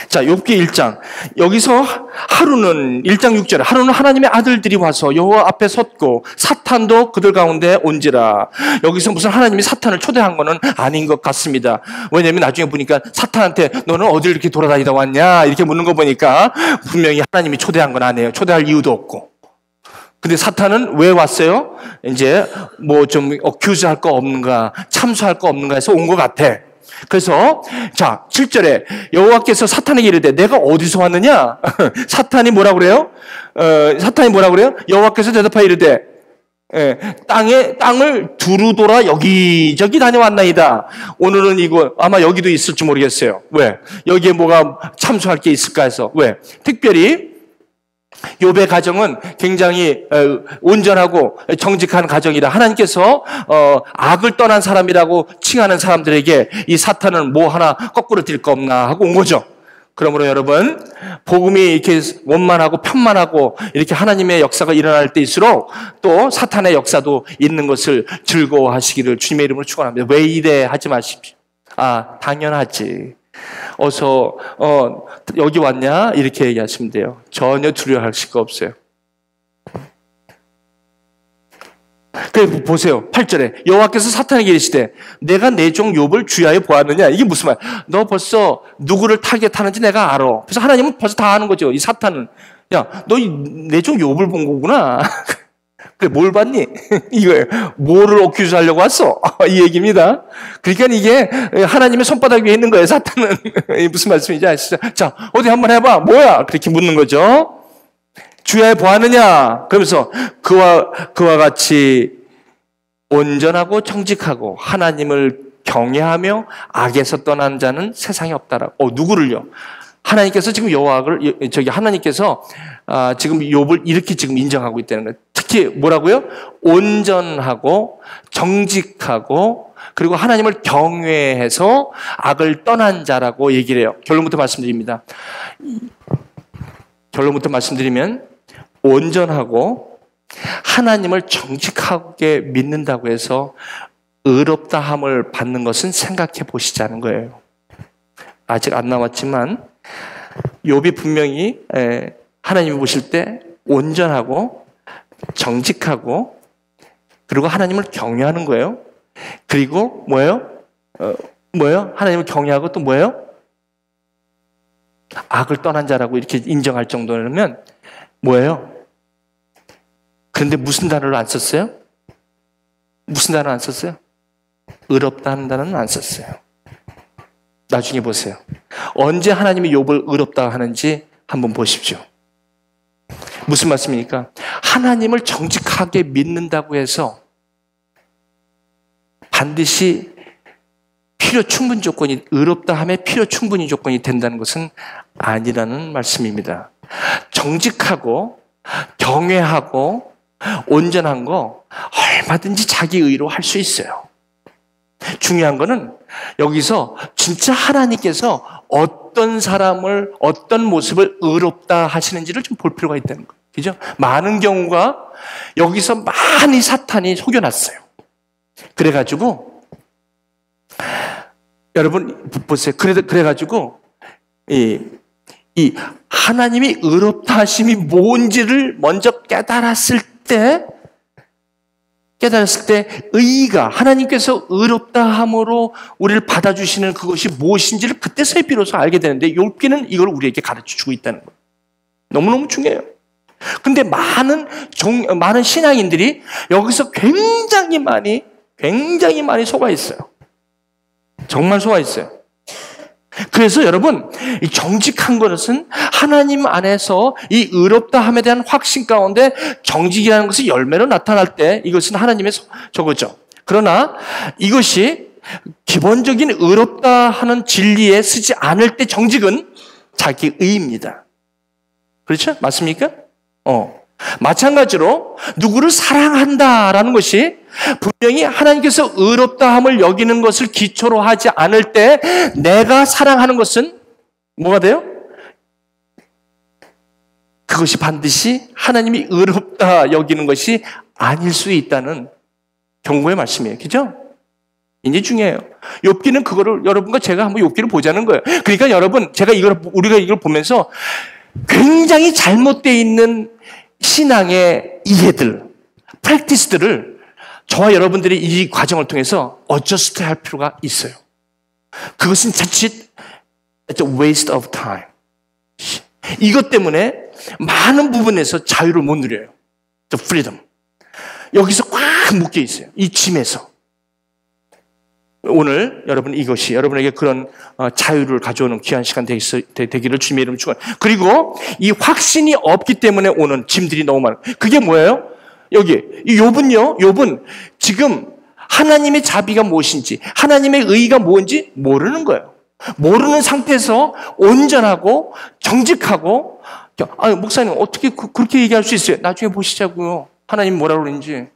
자, 욥기 1장. 여기서 하루는 1장 6절에 하루는 하나님의 아들들이 와서 여호와 앞에 섰고 사탄도 그들 가운데 온지라. 여기서 무슨 하나님이 사탄을 초대한 거는 아닌 것 같습니다. 왜냐하면 나중에 보니까 사탄한테 너는 어딜 이렇게 돌아다니다 왔냐 이렇게 묻는 거 보니까 분명히 하나님이 초대한 건 아니에요. 초대할 이유도 없고. 근데 사탄은 왜 왔어요? 이제 뭐 좀 어큐즈 할 거 없는가, 참수할 거 없는가 해서 온 것 같아. 그래서 자 7절에 여호와께서 사탄에게 이르되 내가 어디서 왔느냐? 사탄이 뭐라고 그래요? 여호와께서 대답하여 이르되 땅을 두루 돌아 여기저기 다녀왔나이다. 오늘은 이거 아마 여기도 있을지 모르겠어요. 왜? 여기에 뭐가 참수할 게 있을까 해서. 왜? 특별히 욥의 가정은 굉장히 온전하고 정직한 가정이라 하나님께서 악을 떠난 사람이라고 칭하는 사람들에게 이 사탄은 뭐 하나 거꾸로 뛸 거 없나 하고 온 거죠. 그러므로 여러분, 복음이 이렇게 원만하고 편만하고 이렇게 하나님의 역사가 일어날 때일수록 또 사탄의 역사도 있는 것을 즐거워하시기를 주님의 이름으로 축원합니다. 왜 이래 하지 마십시오. 당연하지. 어서 여기 왔냐? 이렇게 얘기하시면 돼요. 전혀 두려워하실 거 없어요. 그래 보세요. 8절에 여호와께서 사탄에게 이르시되 내가 내 종 욥을 주야에 보았느냐? 이게 무슨 말? 너 벌써 누구를 타겟하는지 내가 알아. 그래서 하나님은 벌써 다 아는 거죠. 이 사탄은. 야, 너 내 종 욥을 본 거구나. 그래, 뭘 봤니? 이거예요. 뭐를 어큐즈 하려고 왔어? 이 얘기입니다. 그러니까 이게 하나님의 손바닥 위에 있는 거예요, 사탄은. 무슨 말씀인지 아시죠? 자, 어디 한번 해봐. 뭐야? 그렇게 묻는 거죠. 주야에 보았느냐? 그러면서 그와 같이 온전하고 정직하고 하나님을 경외하며 악에서 떠난 자는 세상에 없다라고. 누구를요? 하나님께서 지금 하나님께서 지금 욥을 이렇게 지금 인정하고 있다는 거예요. 특히 뭐라고요? 온전하고 정직하고 그리고 하나님을 경외해서 악을 떠난 자라고 얘기를 해요. 결론부터 말씀드리면 온전하고 하나님을 정직하게 믿는다고 해서 의롭다함을 받는 것은 생각해 보시자는 거예요. 아직 안 나왔지만 욥이 분명히 하나님이 보실 때 온전하고 정직하고 그리고 하나님을 경외하는 거예요. 그리고 뭐예요? 하나님을 경외하고 또 뭐예요? 악을 떠난 자라고 이렇게 인정할 정도면 뭐예요? 그런데 무슨 단어를 안 썼어요? 무슨 단어 안 썼어요? 의롭다 하는 단어는 안 썼어요. 나중에 보세요. 언제 하나님이 욥을 의롭다 하는지 한번 보십시오. 무슨 말씀입니까? 하나님을 정직하게 믿는다고 해서 반드시 필요 충분 조건이 의롭다 함에 필요 충분히 조건이 된다는 것은 아니라는 말씀입니다. 정직하고 경외하고 온전한 거 얼마든지 자기 의로 할 수 있어요. 중요한 거는 여기서 진짜 하나님께서 어떤 사람을 어떤 모습을 의롭다 하시는지를 좀 볼 필요가 있다는 거예요. 그죠? 많은 경우가 여기서 많이 사탄이 속여놨어요. 그래가지고 여러분 보세요. 그래가지고 이 하나님이 의롭다 하심이 뭔지를 먼저 깨달았을 때 의가 하나님께서 의롭다 함으로 우리를 받아주시는 그것이 무엇인지를 그때서야 비로소 알게 되는데 욥기는 이걸 우리에게 가르쳐주고 있다는 거예요. 너무너무 중요해요. 근데 많은 신앙인들이 여기서 굉장히 많이 속아 있어요. 정말 속아 있어요. 그래서 여러분, 이 정직한 것은 하나님 안에서 이 의롭다함에 대한 확신 가운데 정직이라는 것이 열매로 나타날 때 이것은 하나님의 저거죠. 그러나 이것이 기본적인 의롭다 하는 진리에 쓰지 않을 때 정직은 자기 의입니다. 그렇죠? 맞습니까? 마찬가지로 누구를 사랑한다라는 것이 분명히 하나님께서 의롭다함을 여기는 것을 기초로 하지 않을 때 내가 사랑하는 것은 뭐가 돼요? 그것이 반드시 하나님이 의롭다 여기는 것이 아닐 수 있다는 경고의 말씀이에요. 그죠? 이제 중요해요. 욥기는 그거를 여러분과 제가 한번 욥기를 보자는 거예요. 그러니까 여러분 우리가 이걸 보면서 굉장히 잘못되어 있는 신앙의 이해들, 프랙티스들을 저와 여러분들이 이 과정을 통해서 어저스트 할 필요가 있어요. 그것은 자칫 it's a waste of time. 이것 때문에 많은 부분에서 자유를 못 누려요. The freedom. 여기서 꽉 묶여 있어요. 이 짐에서. 오늘 여러분 이것이 여러분에게 그런 자유를 가져오는 귀한 시간 되기를 주님의 이름으로 축원합니다. 그리고 이 확신이 없기 때문에 오는 짐들이 너무 많아요. 그게 뭐예요? 여기 이 욥은 지금 하나님의 자비가 무엇인지 하나님의 의의가 뭔지 모르는 거예요. 모르는 상태에서 온전하고 정직하고 아니, 목사님, 어떻게 그렇게 얘기할 수 있어요? 나중에 보시자고요. 하나님 뭐라고 그러는지.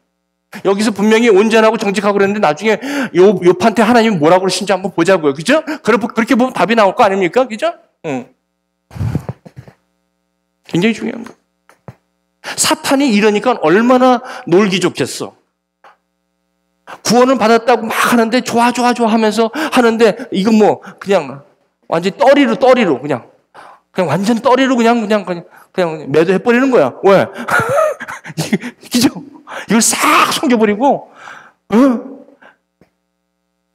여기서 분명히 온전하고 정직하고 그랬는데 나중에 욥한테 하나님이 뭐라고 그러신지 한번 보자고요. 그죠? 그렇게 보면 답이 나올 거 아닙니까? 그죠? 응. 굉장히 중요한 거. 사탄이 이러니까 얼마나 놀기 좋겠어. 구원을 받았다고 막 하는데 좋아 하면서 하는데 이건 뭐 그냥 완전 떠리로 그냥 완전 떠리로 그냥 매도해버리는 거야. 왜? 그죠? 이걸 싹 숨겨버리고,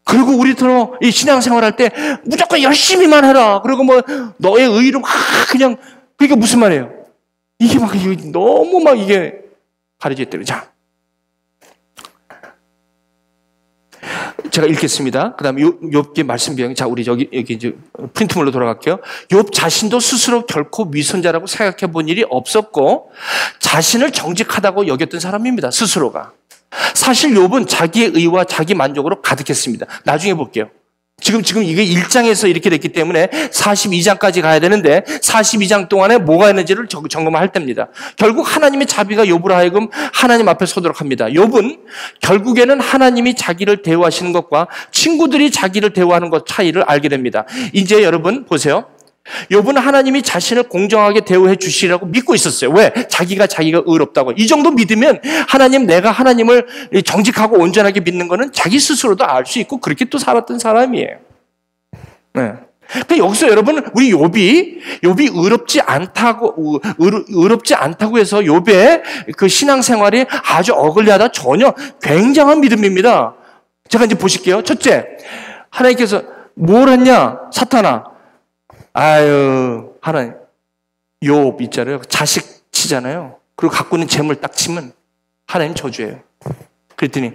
그리고 우리처럼 이 신앙생활 할 때 무조건 열심히만 해라. 그리고 뭐 너의 의로 막 그냥, 그게 무슨 말이에요? 이게 막 너무 막 이게 가려져 있대요. 자. 제가 읽겠습니다. 그 다음에 욥기 말씀 비용. 자, 우리 여기 이제 프린트물로 돌아갈게요. 욥 자신도 스스로 결코 위선자라고 생각해 본 일이 없었고, 자신을 정직하다고 여겼던 사람입니다. 스스로가. 사실 욥은 자기의 의와 자기 만족으로 가득했습니다. 나중에 볼게요. 지금 이게 1장에서 이렇게 됐기 때문에 42장까지 가야 되는데 42장 동안에 뭐가 있는지를 점검할 때입니다. 결국 하나님의 자비가 욥으로 하여금 하나님 앞에 서도록 합니다. 욥은 결국에는 하나님이 자기를 대우하시는 것과 친구들이 자기를 대우하는 것 차이를 알게 됩니다. 이제 여러분 보세요. 욥은 하나님이 자신을 공정하게 대우해 주시라고 믿고 있었어요. 왜? 자기가 의롭다고. 이 정도 믿으면 내가 하나님을 정직하고 온전하게 믿는 거는 자기 스스로도 알 수 있고 그렇게 또 살았던 사람이에요. 네. 그러니까 여기서 여러분 우리 욥이 의롭지 않다고 해서 욥의 그 신앙생활이 아주 어글리하다 전혀 굉장한 믿음입니다. 제가 이제 보실게요. 첫째, 하나님께서 뭘 했냐? 사탄아. 아유, 하나님. 욥 있잖아요. 자식 치잖아요. 그리고 갖고 있는 재물 딱 치면 하나님 저주예요. 그랬더니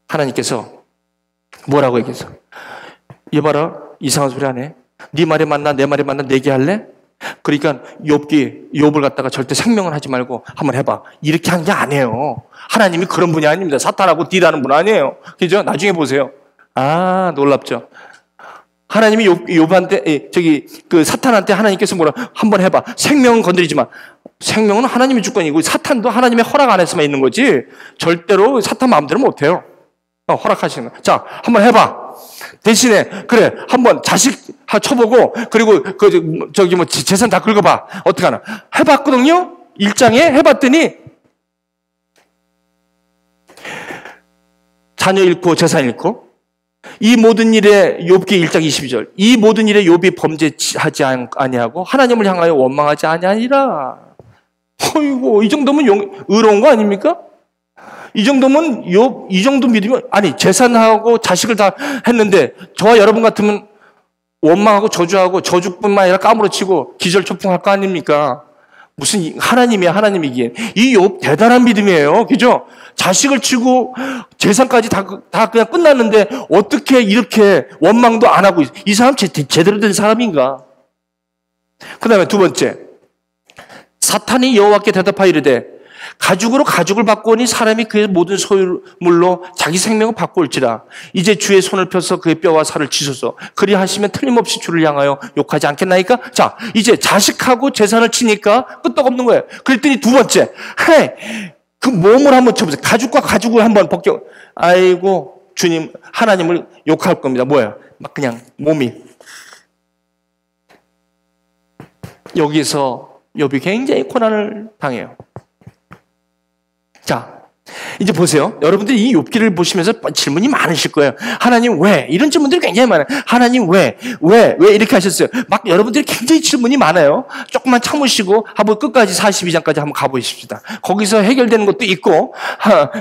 하나님께서 뭐라고 얘기했어? 얘 봐라. 이상한 소리 하네. 네 말에 맞나 내 말에 맞나 내게 할래? 그러니까 욥을 갖다가 절대 생명을 하지 말고 한번 해봐. 이렇게 한 게 아니에요. 하나님이 그런 분이 아닙니다. 사탄하고 딜하는 분 아니에요. 그죠? 나중에 보세요. 아, 놀랍죠? 하나님이 욥한테 그 사탄한테 하나님께서 뭐라 한번 해봐. 생명은 건드리지 마. 생명은 하나님의 주권이고 사탄도 하나님의 허락 안에서만 있는 거지. 절대로 사탄 마음대로 못 해요. 허락하시는 거. 자, 한번 해봐. 대신에 그래 한번 자식 쳐보고 그리고 재산 다 긁어봐. 어떻게 하나? 해봤거든요. 1장에 해봤더니 자녀 잃고 재산 잃고. 이 모든 일에 욥기 1장 22절. 이 모든 일에 욥이 범죄하지 아니하고 하나님을 향하여 원망하지 아니하니라. 어이고, 이 정도면 의로운 거 아닙니까? 이 정도면 이 정도 믿으면 아니 재산하고 자식을 다 했는데 저와 여러분 같으면 원망하고 저주하고 저주뿐만 아니라 까무러치고 기절초풍할 거 아닙니까? 무슨 하나님이기엔 이 욥 대단한 믿음이에요. 그죠? 자식을 치고 재산까지 다 그냥 끝났는데 어떻게 이렇게 원망도 안 하고 이 사람 제대로 된 사람인가? 그 다음에 두 번째, 사탄이 여호와께 대답하여 이르되 가죽으로 가죽을 바꾸니 사람이 그의 모든 소유물로 자기 생명을 바꿀지라. 이제 주의 손을 펴서 그의 뼈와 살을 치소서. 그리하시면 틀림없이 주를 향하여 욕하지 않겠나이까? 자, 이제 자식하고 재산을 치니까 끄떡없는 거예요. 그랬더니 두 번째, 그 몸을 한번 쳐보세요. 가죽과 가죽을 한번 벗겨. 아이고, 주님, 하나님을 욕할 겁니다. 뭐예요? 막 그냥 몸이. 여기서 욥이 굉장히 고난을 당해요. 자, 이제 보세요. 여러분들이 이 욥기를 보시면서 질문이 많으실 거예요. 하나님 왜? 이런 질문들이 굉장히 많아요. 하나님 왜 이렇게 하셨어요? 막 여러분들이 굉장히 질문이 많아요. 조금만 참으시고 한번 끝까지 42장까지 한번 가보십시다. 거기서 해결되는 것도 있고,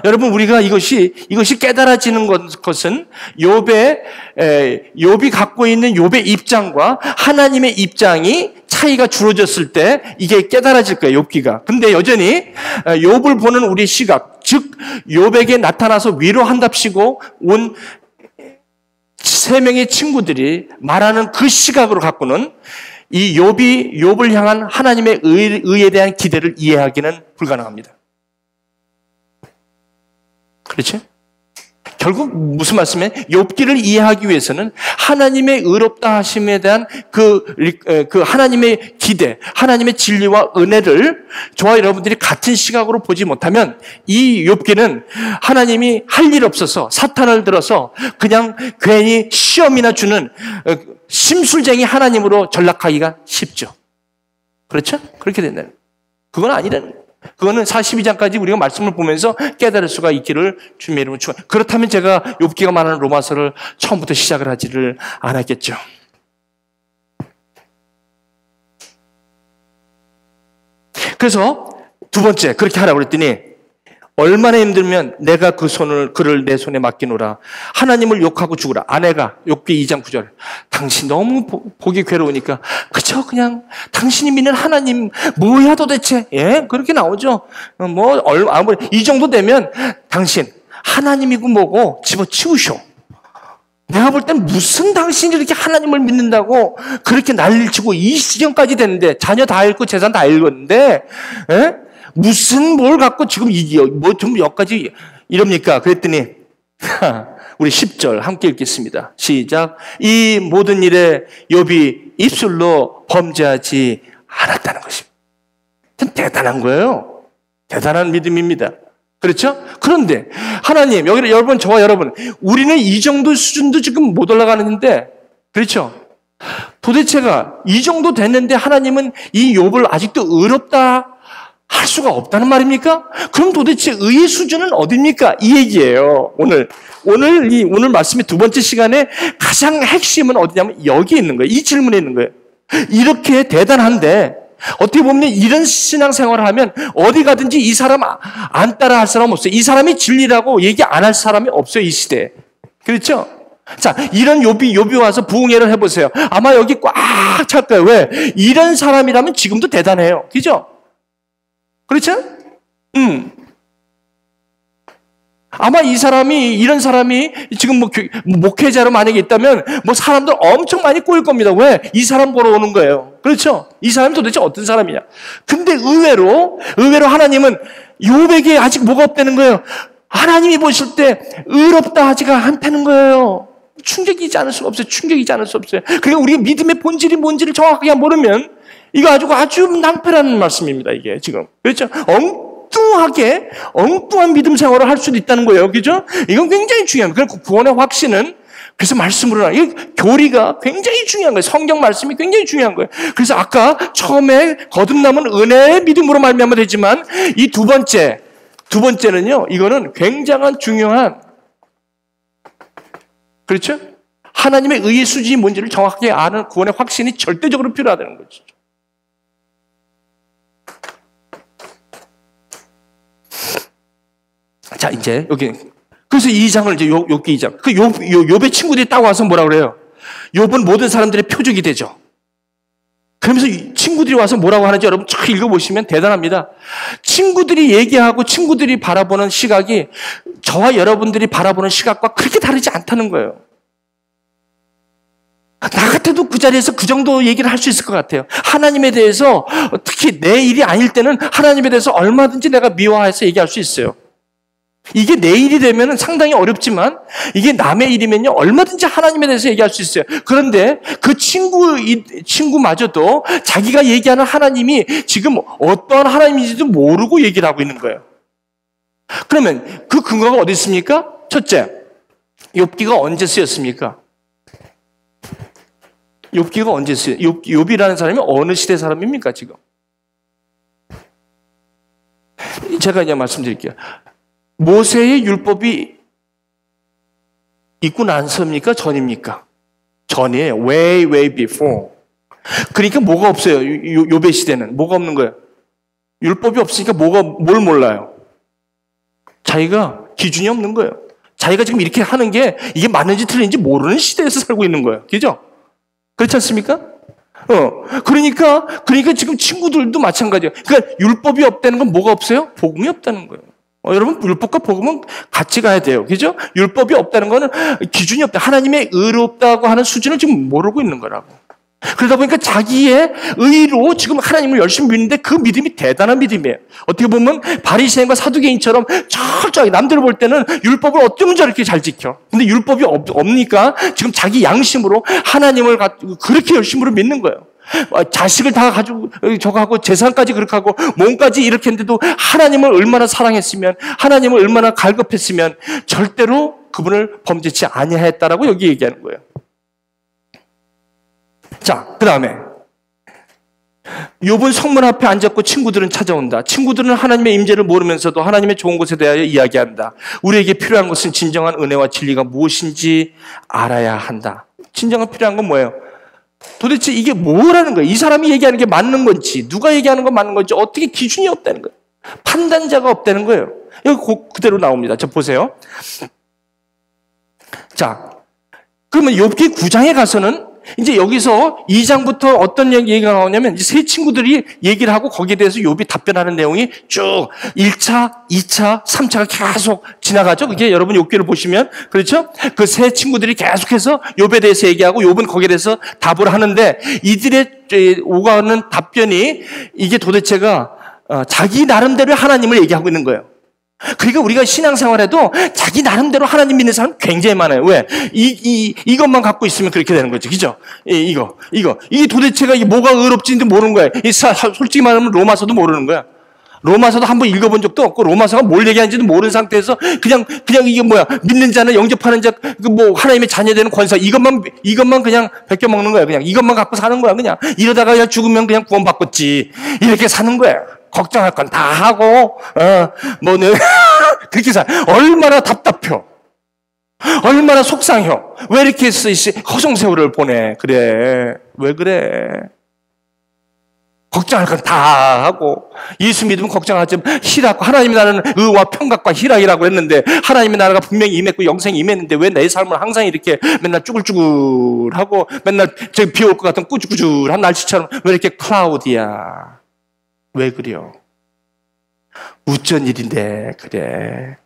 여러분 우리가 이것이 깨달아지는 것은 욥이 갖고 있는 욥의 입장과 하나님의 입장이 차이가 줄어졌을 때 이게 깨달아질 거예요, 욥기가. 근데 여전히 욥을 보는 우리 시각, 즉 욥에게 나타나서 위로한답시고 온 세 명의 친구들이 말하는 그 시각으로 갖고는 이 욥을 향한 하나님의 의에 대한 기대를 이해하기는 불가능합니다. 그렇지? 결국 무슨 말씀이에요? 욥기를 이해하기 위해서는 하나님의 의롭다 하심에 대한 그 하나님의 기대, 하나님의 진리와 은혜를 저와 여러분들이 같은 시각으로 보지 못하면 이 욥기는 하나님이 할 일 없어서 사탄을 들어서 그냥 괜히 시험이나 주는 심술쟁이 하나님으로 전락하기가 쉽죠. 그렇죠? 그렇게 된다는 거예요. 그건 아니라는 거예요. 그거는 42장까지 우리가 말씀을 보면서 깨달을 수가 있기를 주님의 이름으로 축원합니다. 그렇다면 제가 욥기가 말하는 로마서를 처음부터 시작을 하지를 않았겠죠. 그래서 두 번째 그렇게 하라고 그랬더니 얼마나 힘들면 내가 그를 내 손에 맡기노라. 하나님을 욕하고 죽으라. 아내가 욥기 2장 9절. 당신 너무 보기 괴로우니까 그냥 당신이 믿는 하나님 뭐야 도대체? 예? 그렇게 나오죠. 아무리 이 정도 되면 당신 하나님이고 뭐고 집어치우쇼. 내가 볼 땐 무슨 당신이 이렇게 하나님을 믿는다고 그렇게 난리를 치고 이 시점까지 됐는데 자녀 다 잃고 재산 다 잃었는데 예? 무슨 뭘 갖고 지금 좀 여기까지 이럽니까? 그랬더니 우리 10절 함께 읽겠습니다. 시작. 이 모든 일에 욥이 입술로 범죄하지 않았다는 것입니다. 참 대단한 거예요. 대단한 믿음입니다. 그렇죠? 그런데 하나님, 여기 여러분, 저와 여러분, 우리는 이 정도 수준도 지금 못 올라가는데, 그렇죠? 도대체가 이 정도 됐는데 하나님은 이 욥을 아직도 의롭다 할 수가 없다는 말입니까? 그럼 도대체 의의 수준은 어디입니까? 이 얘기예요. 오늘 말씀의 두 번째 시간에 가장 핵심은 어디냐면 여기 있는 거예요. 이 질문에 있는 거예요. 이렇게 대단한데 어떻게 보면 이런 신앙생활을 하면 어디 가든지 이 사람 안 따라 할 사람 없어요. 이 사람이 진리라고 얘기 안 할 사람이 없어요. 이 시대에. 그렇죠? 자, 이런 욥이 와서 부흥회를 해보세요. 아마 여기 꽉 찰 거예요. 왜? 이런 사람이라면 지금도 대단해요. 그죠? 그렇죠? 아마 이런 사람이 지금 목회자로 만약에 있다면 사람들 엄청 많이 꼬일 겁니다. 왜? 이 사람 보러 오는 거예요. 그렇죠? 이 사람이 도대체 어떤 사람이냐? 근데 의외로 하나님은 욥에게 아직 뭐가 없다는 거예요. 하나님이 보실 때 의롭다 하지가 않다는 거예요. 충격이지 않을 수가 없어요. 그러니까 우리가 믿음의 본질이 뭔지를 정확하게 모르면 이거 아주 낭패라는 말씀입니다. 이게 지금. 그렇죠? 엉뚱한 믿음 생활을 할 수도 있다는 거예요. 그죠? 이건 굉장히 중요한 거예요. 그래서 구원의 확신은 그래서 말씀으로 이 교리가 굉장히 중요한 거예요. 성경 말씀이 굉장히 중요한 거예요. 그래서 아까 처음에 거듭남은 은혜의 믿음으로 말미암아 되지만 이 두 번째는요. 이거는 굉장한 중요한 그렇죠? 하나님의 의의 수준이 뭔지를 정확하게 아는 구원의 확신이 절대적으로 필요하다는 거죠. 자, 이제 여기 그래서 2장을 이제 욥기 2장. 그 욥의 친구들이 딱 와서 뭐라 그래요? 욥은 모든 사람들의 표적이 되죠. 그러면서 친구들이 와서 뭐라고 하는지 여러분 쫙 읽어보시면 대단합니다. 친구들이 얘기하고 친구들이 바라보는 시각이 저와 여러분들이 바라보는 시각과 그렇게 다르지 않다는 거예요. 나 같아도 그 자리에서 그 정도 얘기를 할 수 있을 것 같아요. 하나님에 대해서 특히 내 일이 아닐 때는 하나님에 대해서 얼마든지 내가 미화해서 얘기할 수 있어요. 이게 내 일이 되면 상당히 어렵지만 이게 남의 일이면요 얼마든지 하나님에 대해서 얘기할 수 있어요. 그런데 그 친구마저도 자기가 얘기하는 하나님이 지금 어떠한 하나님인지도 모르고 얘기를 하고 있는 거예요. 그러면 그 근거가 어디 있습니까? 첫째, 욥기가 언제 쓰였습니까? 욥기가 언제 쓰였어요? 욥이라는 사람이 어느 시대 사람입니까 지금? 제가 이제 말씀드릴게요. 모세의 율법이 있고 나서입니까? 전입니까? 전이에요. Way before. 그러니까 뭐가 없어요. 욥의 시대는. 뭐가 없는 거예요? 율법이 없으니까 뭘 몰라요? 자기가 기준이 없는 거예요. 자기가 지금 이렇게 하는 게 이게 맞는지 틀린지 모르는 시대에서 살고 있는 거예요. 그죠? 그렇지 않습니까? 그러니까 지금 친구들도 마찬가지예요. 그러니까 율법이 없다는 건 뭐가 없어요? 복음이 없다는 거예요. 여러분, 율법과 복음은 같이 가야 돼요. 그죠? 율법이 없다는 거는 기준이 없다. 하나님의 의롭다고 하는 수준을 지금 모르고 있는 거라고. 그러다 보니까 자기의 의로 지금 하나님을 열심히 믿는데 그 믿음이 대단한 믿음이에요. 어떻게 보면 바리새인과 사두개인처럼 철저하게 남들 볼 때는 율법을 어쩌면 저렇게 잘 지켜. 근데 율법이 없으니까 지금 자기 양심으로 하나님을 그렇게 열심으로 믿는 거예요. 자식을 다 가지고 저거 하고 재산까지 그렇게 하고 몸까지 이렇게 했는데도 하나님을 얼마나 사랑했으면, 하나님을 얼마나 갈급했으면 절대로 그분을 범죄치 아니하였다라고 여기 얘기하는 거예요. 자, 그 다음에 욥은 성문 앞에 앉았고 친구들은 찾아온다. 친구들은 하나님의 임재를 모르면서도 하나님의 좋은 것에 대하여 이야기한다. 우리에게 필요한 것은 진정한 은혜와 진리가 무엇인지 알아야 한다. 진정한 필요한 건 뭐예요? 도대체 이게 뭐라는 거예요? 이 사람이 얘기하는 게 맞는 건지, 누가 얘기하는 건 맞는 건지 어떻게 기준이 없다는 거예요? 판단자가 없다는 거예요. 여기 그대로 나옵니다. 자, 보세요. 자, 그러면 욥기 9장에 가서는 이제 여기서 2장부터 어떤 얘기가 나오냐면 이제 세 친구들이 얘기를 하고 거기에 대해서 욥이 답변하는 내용이 쭉 1차, 2차, 3차가 계속 지나가죠. 그게 여러분 욥기를 보시면 그렇죠? 그 세 친구들이 계속해서 욥에 대해서 얘기하고 욥은 거기에 대해서 답을 하는데 이들의 오가는 답변이 이게 도대체가 자기 나름대로 하나님을 얘기하고 있는 거예요. 그러니까 우리가 신앙생활에도 자기 나름대로 하나님 믿는 사람 굉장히 많아요. 왜? 이것만 갖고 있으면 그렇게 되는 거죠. 그죠? 이게 도대체가 이게 뭐가 의롭지인지 모르는 거예요. 솔직히 말하면 로마서도 모르는 거야. 로마서도 한번 읽어본 적도 없고 로마서가 뭘 얘기하는지도 모르는 상태에서 그냥 이게 뭐야? 믿는 자는 영접하는 자, 뭐 하나님의 자녀되는 권사 이것만 그냥 베껴 먹는 거야. 그냥 이것만 갖고 사는 거야. 그냥 이러다가 그냥 죽으면 그냥 구원받겠지. 이렇게 사는 거야. 걱정할 건 다 하고, 그렇게 얼마나 답답해. 얼마나 속상해. 왜 이렇게 허송세월을 보내. 그래. 왜 그래. 걱정할 건 다 하고, 예수 믿으면 걱정하지. 희락, 하나님의 나라는 의와 평강과 희락이라고 했는데, 하나님의 나라가 분명히 임했고, 영생이 임했는데, 왜 내 삶을 항상 이렇게 맨날 쭈글쭈글하고, 맨날 비 올 것 같은 꾸줄꾸줄한 날씨처럼 왜 이렇게 클라우디야. 왜 그래요? 우전 일인데 그래.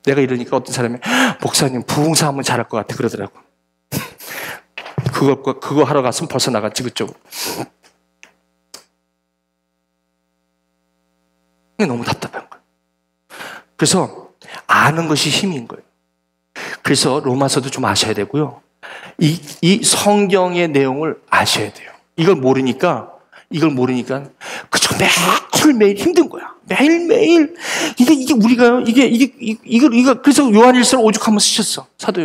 내가 이러니까 어떤 사람이 목사님 부흥사하면 잘할 것 같아 그러더라고. 그거 하러 갔으면 벌써 나갔지 그쪽으로. 너무 답답한 거예요. 그래서 아는 것이 힘인 거예요. 그래서 로마서도 좀 아셔야 되고요. 이 성경의 내용을 아셔야 돼요. 이걸 모르니까 그저 매일매일 힘든 거야. 매일매일 이게 우리가요. 이거 그래서 요한일서를 오죽하면 쓰셨어. 사도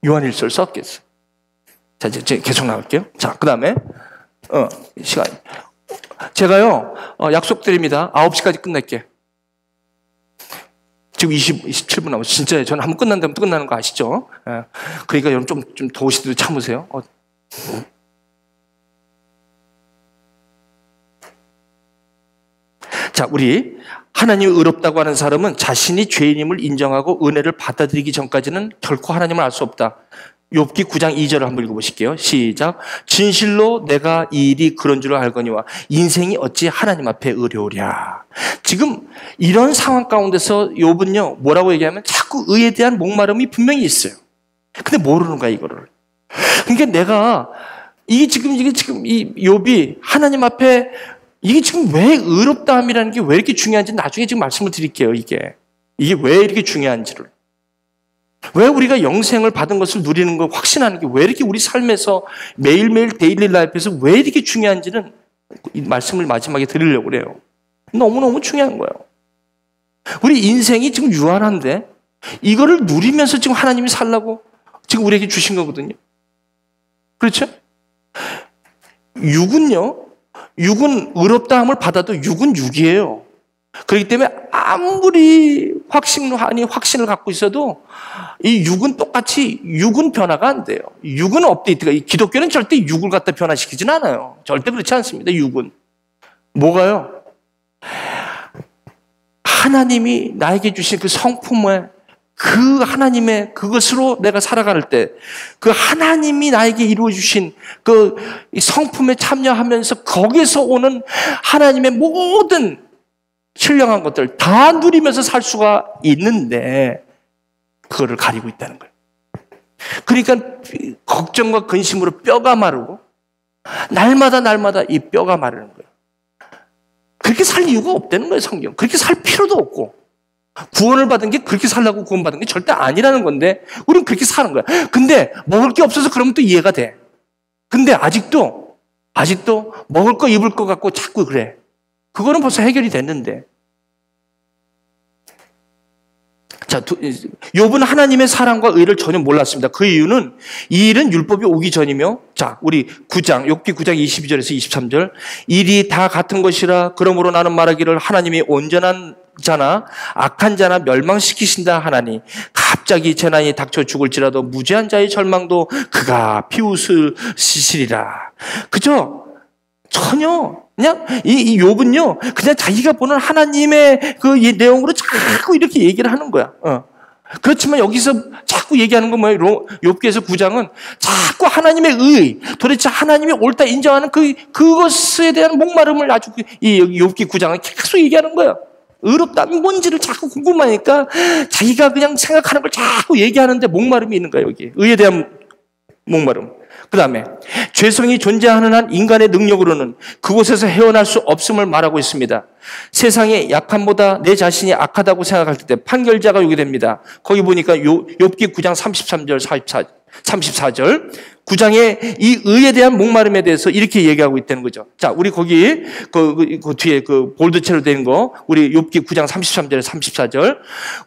요한일서를 썼겠어. 자, 이제 계속 나갈게요. 자, 그다음에 시간 제가요 약속드립니다. 9시까지 끝낼게. 지금 27분 남았어요. 진짜요. 저는 한번 끝난다면 또 끝나는 거 아시죠? 그러니까 여러분 좀 더우시도 참으세요. 자, 우리 하나님이 의롭다고 하는 사람은 자신이 죄인임을 인정하고 은혜를 받아들이기 전까지는 결코 하나님을 알 수 없다. 욥기 9장 2절을 한번 읽어보실게요. 시작. 진실로 내가 이 일이 그런 줄 알거니와 인생이 어찌 하나님 앞에 어려우랴. 지금 이런 상황 가운데서 욥은요 뭐라고 얘기하면 자꾸 의에 대한 목마름이 분명히 있어요. 근데 모르는 거야 이거를. 그러니까 이게 지금 이 욥이 하나님 앞에 이게 지금 왜 의롭다함이라는 게 왜 이렇게 중요한지 나중에 지금 말씀을 드릴게요. 이게 왜 이렇게 중요한지를. 왜 우리가 영생을 받은 것을 누리는 걸 확신하는 게 왜 이렇게 우리 삶에서 매일매일 데일리 라이프에서 왜 이렇게 중요한지는 이 말씀을 마지막에 드리려고 그래요. 너무너무 중요한 거예요. 우리 인생이 지금 유한한데 이거를 누리면서 지금 하나님이 살라고 지금 우리에게 주신 거거든요. 그렇죠? 육은 의롭다함을 받아도 육은 육이에요. 그렇기 때문에 아무리 확신을 갖고 있어도 이 육은 똑같이 육은 변화가 안 돼요. 육은 업데이트가 기독교는 절대 육을 갖다 변화시키진 않아요. 절대 그렇지 않습니다. 육은 뭐가요? 하나님이 나에게 주신 그 성품에 그 하나님의 그것으로 내가 살아갈 때 그 하나님이 나에게 이루어주신 그 성품에 참여하면서 거기서 오는 하나님의 모든 신령한 것들 다 누리면서 살 수가 있는데 그거를 가리고 있다는 거예요. 그러니까 걱정과 근심으로 뼈가 마르고 날마다 이 뼈가 마르는 거예요. 그렇게 살 이유가 없다는 거예요, 성경. 그렇게 살 필요도 없고. 구원을 받은 게 그렇게 살라고 구원받은 게 절대 아니라는 건데 우리는 그렇게 사는 거야. 근데 먹을 게 없어서 그러면 또 이해가 돼. 근데 아직도 먹을 거 입을 거 갖고 자꾸 그래. 그거는 벌써 해결이 됐는데. 자, 욥은 하나님의 사랑과 의를 전혀 몰랐습니다. 그 이유는 이 일은 율법이 오기 전이며, 자, 우리 욥기 9장 22절에서 23절, 일이 다 같은 것이라 그러므로 나는 말하기를 하나님이 온전한 자나 악한 자나 멸망시키신다 하나니 갑자기 재난이 닥쳐 죽을지라도 무죄한 자의 절망도 그가 비웃으시리라. 그죠? 전혀 그냥 이 욥은요 그냥 자기가 보는 하나님의 그 내용으로 자꾸 이렇게 얘기를 하는 거야. 그렇지만 여기서 자꾸 얘기하는 건 뭐예요? 욥기에서 9장은 자꾸 하나님의 의, 도대체 하나님이 옳다 인정하는 그것에 대한 목마름을 아주 이 욥기 9장은 계속 얘기하는 거야. 의롭다는 뭔지를 자꾸 궁금하니까 자기가 그냥 생각하는 걸 자꾸 얘기하는데 목마름이 있는 거야. 여기 의에 대한 목마름. 그 다음에 죄성이 존재하는 한 인간의 능력으로는 그곳에서 헤어날 수 없음을 말하고 있습니다. 세상의 약함보다 내 자신이 악하다고 생각할 때 판결자가 오게 됩니다. 거기 보니까 욥기 9장 33절 34절 9장의 이 의에 대한 목마름에 대해서 이렇게 얘기하고 있다는 거죠. 자, 우리 거기 그 뒤에 그 볼드체로 된 거 우리 욥기 9장 33절에 34절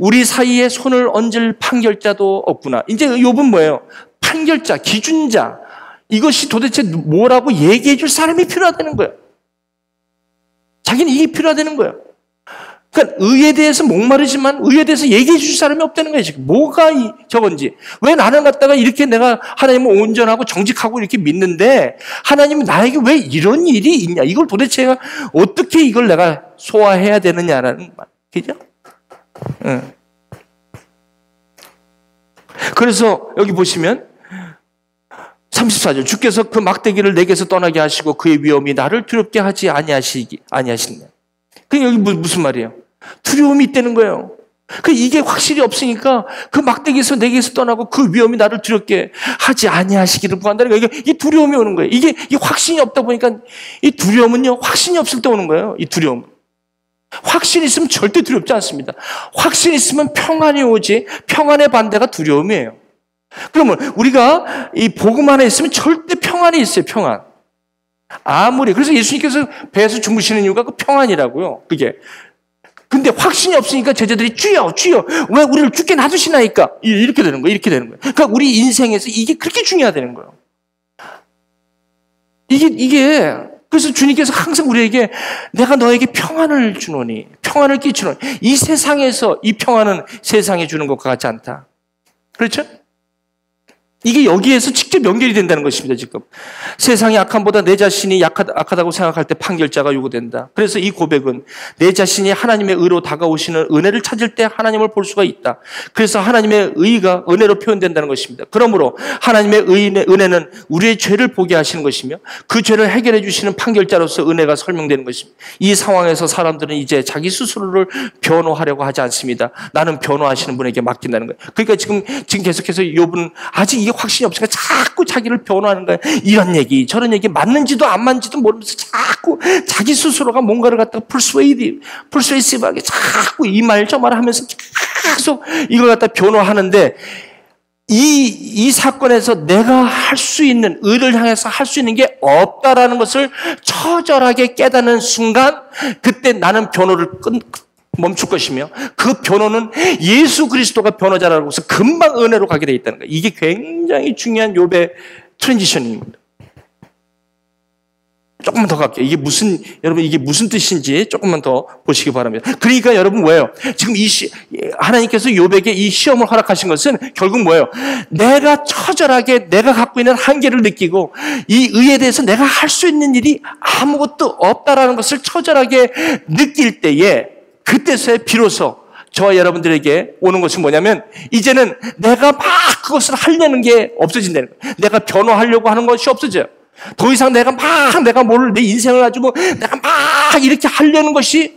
우리 사이에 손을 얹을 판결자도 없구나. 이제 욥은 뭐예요? 판결자, 기준자. 이것이 도대체 뭐라고 얘기해 줄 사람이 필요하다는 거예요. 자기는 이게 필요하다는 거예요. 그러니까 의에 대해서 목마르지만 의에 대해서 얘기해 줄 사람이 없다는 거예요. 지금 뭐가 저건지. 왜 나는 갖다가 이렇게 내가 하나님을 온전하고 정직하고 이렇게 믿는데 하나님이 나에게 왜 이런 일이 있냐. 이걸 도대체 어떻게 이걸 내가 소화해야 되느냐라는 말. 그죠? 응. 그래서 여기 보시면 34절 주께서 그 막대기를 내게서 떠나게 하시고 그의 위엄이 나를 두렵게 하지 아니하시네. 그 여기 무슨 말이에요? 두려움이 있다는 거예요. 그 이게 확실히 없으니까 그 막대기에서 내게서 떠나고 그 위엄이 나를 두렵게 하지 아니하시기를 구한다는 거예요. 이게 두려움이 오는 거예요. 이게 확신이 없다 보니까 이 두려움은요 확신이 없을 때 오는 거예요. 이 두려움. 확신이 있으면 절대 두렵지 않습니다. 확신이 있으면 평안이 오지 평안의 반대가 두려움이에요. 그러면 우리가 이 복음 안에 있으면 절대 평안이 있어요. 평안. 아무리 그래서 예수님께서 배에서 주무시는 이유가 그 평안이라고요. 그게. 근데 확신이 없으니까 제자들이 주여 왜 우리를 죽게 놔두시나이까 이렇게 되는 거예요. 이렇게 되는 거예요. 그러니까 우리 인생에서 이게 그렇게 중요하다는 거예요. 이게 그래서 주님께서 항상 우리에게 내가 너에게 평안을 주노니 평안을 끼치노니 이 세상에서 이 평안은 세상에 주는 것과 같지 않다. 그렇죠? 이게 여기에서 직접 연결이 된다는 것입니다. 지금 세상의 악함보다 내 자신이 악하다고 생각할 때 판결자가 요구된다. 그래서 이 고백은 내 자신이 하나님의 의로 다가오시는 은혜를 찾을 때 하나님을 볼 수가 있다. 그래서 하나님의 의가 은혜로 표현된다는 것입니다. 그러므로 하나님의 은혜는 우리의 죄를 보게 하시는 것이며 그 죄를 해결해 주시는 판결자로서 은혜가 설명되는 것입니다. 이 상황에서 사람들은 이제 자기 스스로를 변호하려고 하지 않습니다. 나는 변호하시는 분에게 맡긴다는 거예요. 그러니까 지금 계속해서 욥은 아직 이게 확신이 없으니까 자꾸 자기를 변호하는 거예요. 이런 얘기 저런 얘기 맞는지도 안 맞는지도 모르면서 자꾸 자기 스스로가 뭔가를 갖다가 persuasive하게 자꾸 이 말 저 말 하면서 계속 이걸 갖다 변호하는데 이 사건에서 내가 할 수 있는 의를 향해서 할 수 있는 게 없다라는 것을 처절하게 깨닫는 순간 그때 나는 변호를 멈출 것이며 그 변호는 예수 그리스도가 변호자라고 해서 금방 은혜로 가게 돼 있다는 거예요. 이게 굉장히 중요한 욥의 트랜지션입니다. 조금만 더 갈게요. 여러분 이게 무슨 뜻인지 조금만 더 보시기 바랍니다. 그러니까 여러분 뭐예요? 지금 하나님께서 욥에게 이 시험을 허락하신 것은 결국 뭐예요? 내가 처절하게 내가 갖고 있는 한계를 느끼고 이 의에 대해서 내가 할 수 있는 일이 아무것도 없다라는 것을 처절하게 느낄 때에 그때서야 비로소 저와 여러분들에게 오는 것은 뭐냐면 이제는 내가 막 그것을 하려는 게 없어진다는 거예요. 내가 변호하려고 하는 것이 없어져요. 더 이상 내가 내 인생을 가지고 내가 막 이렇게 하려는 것이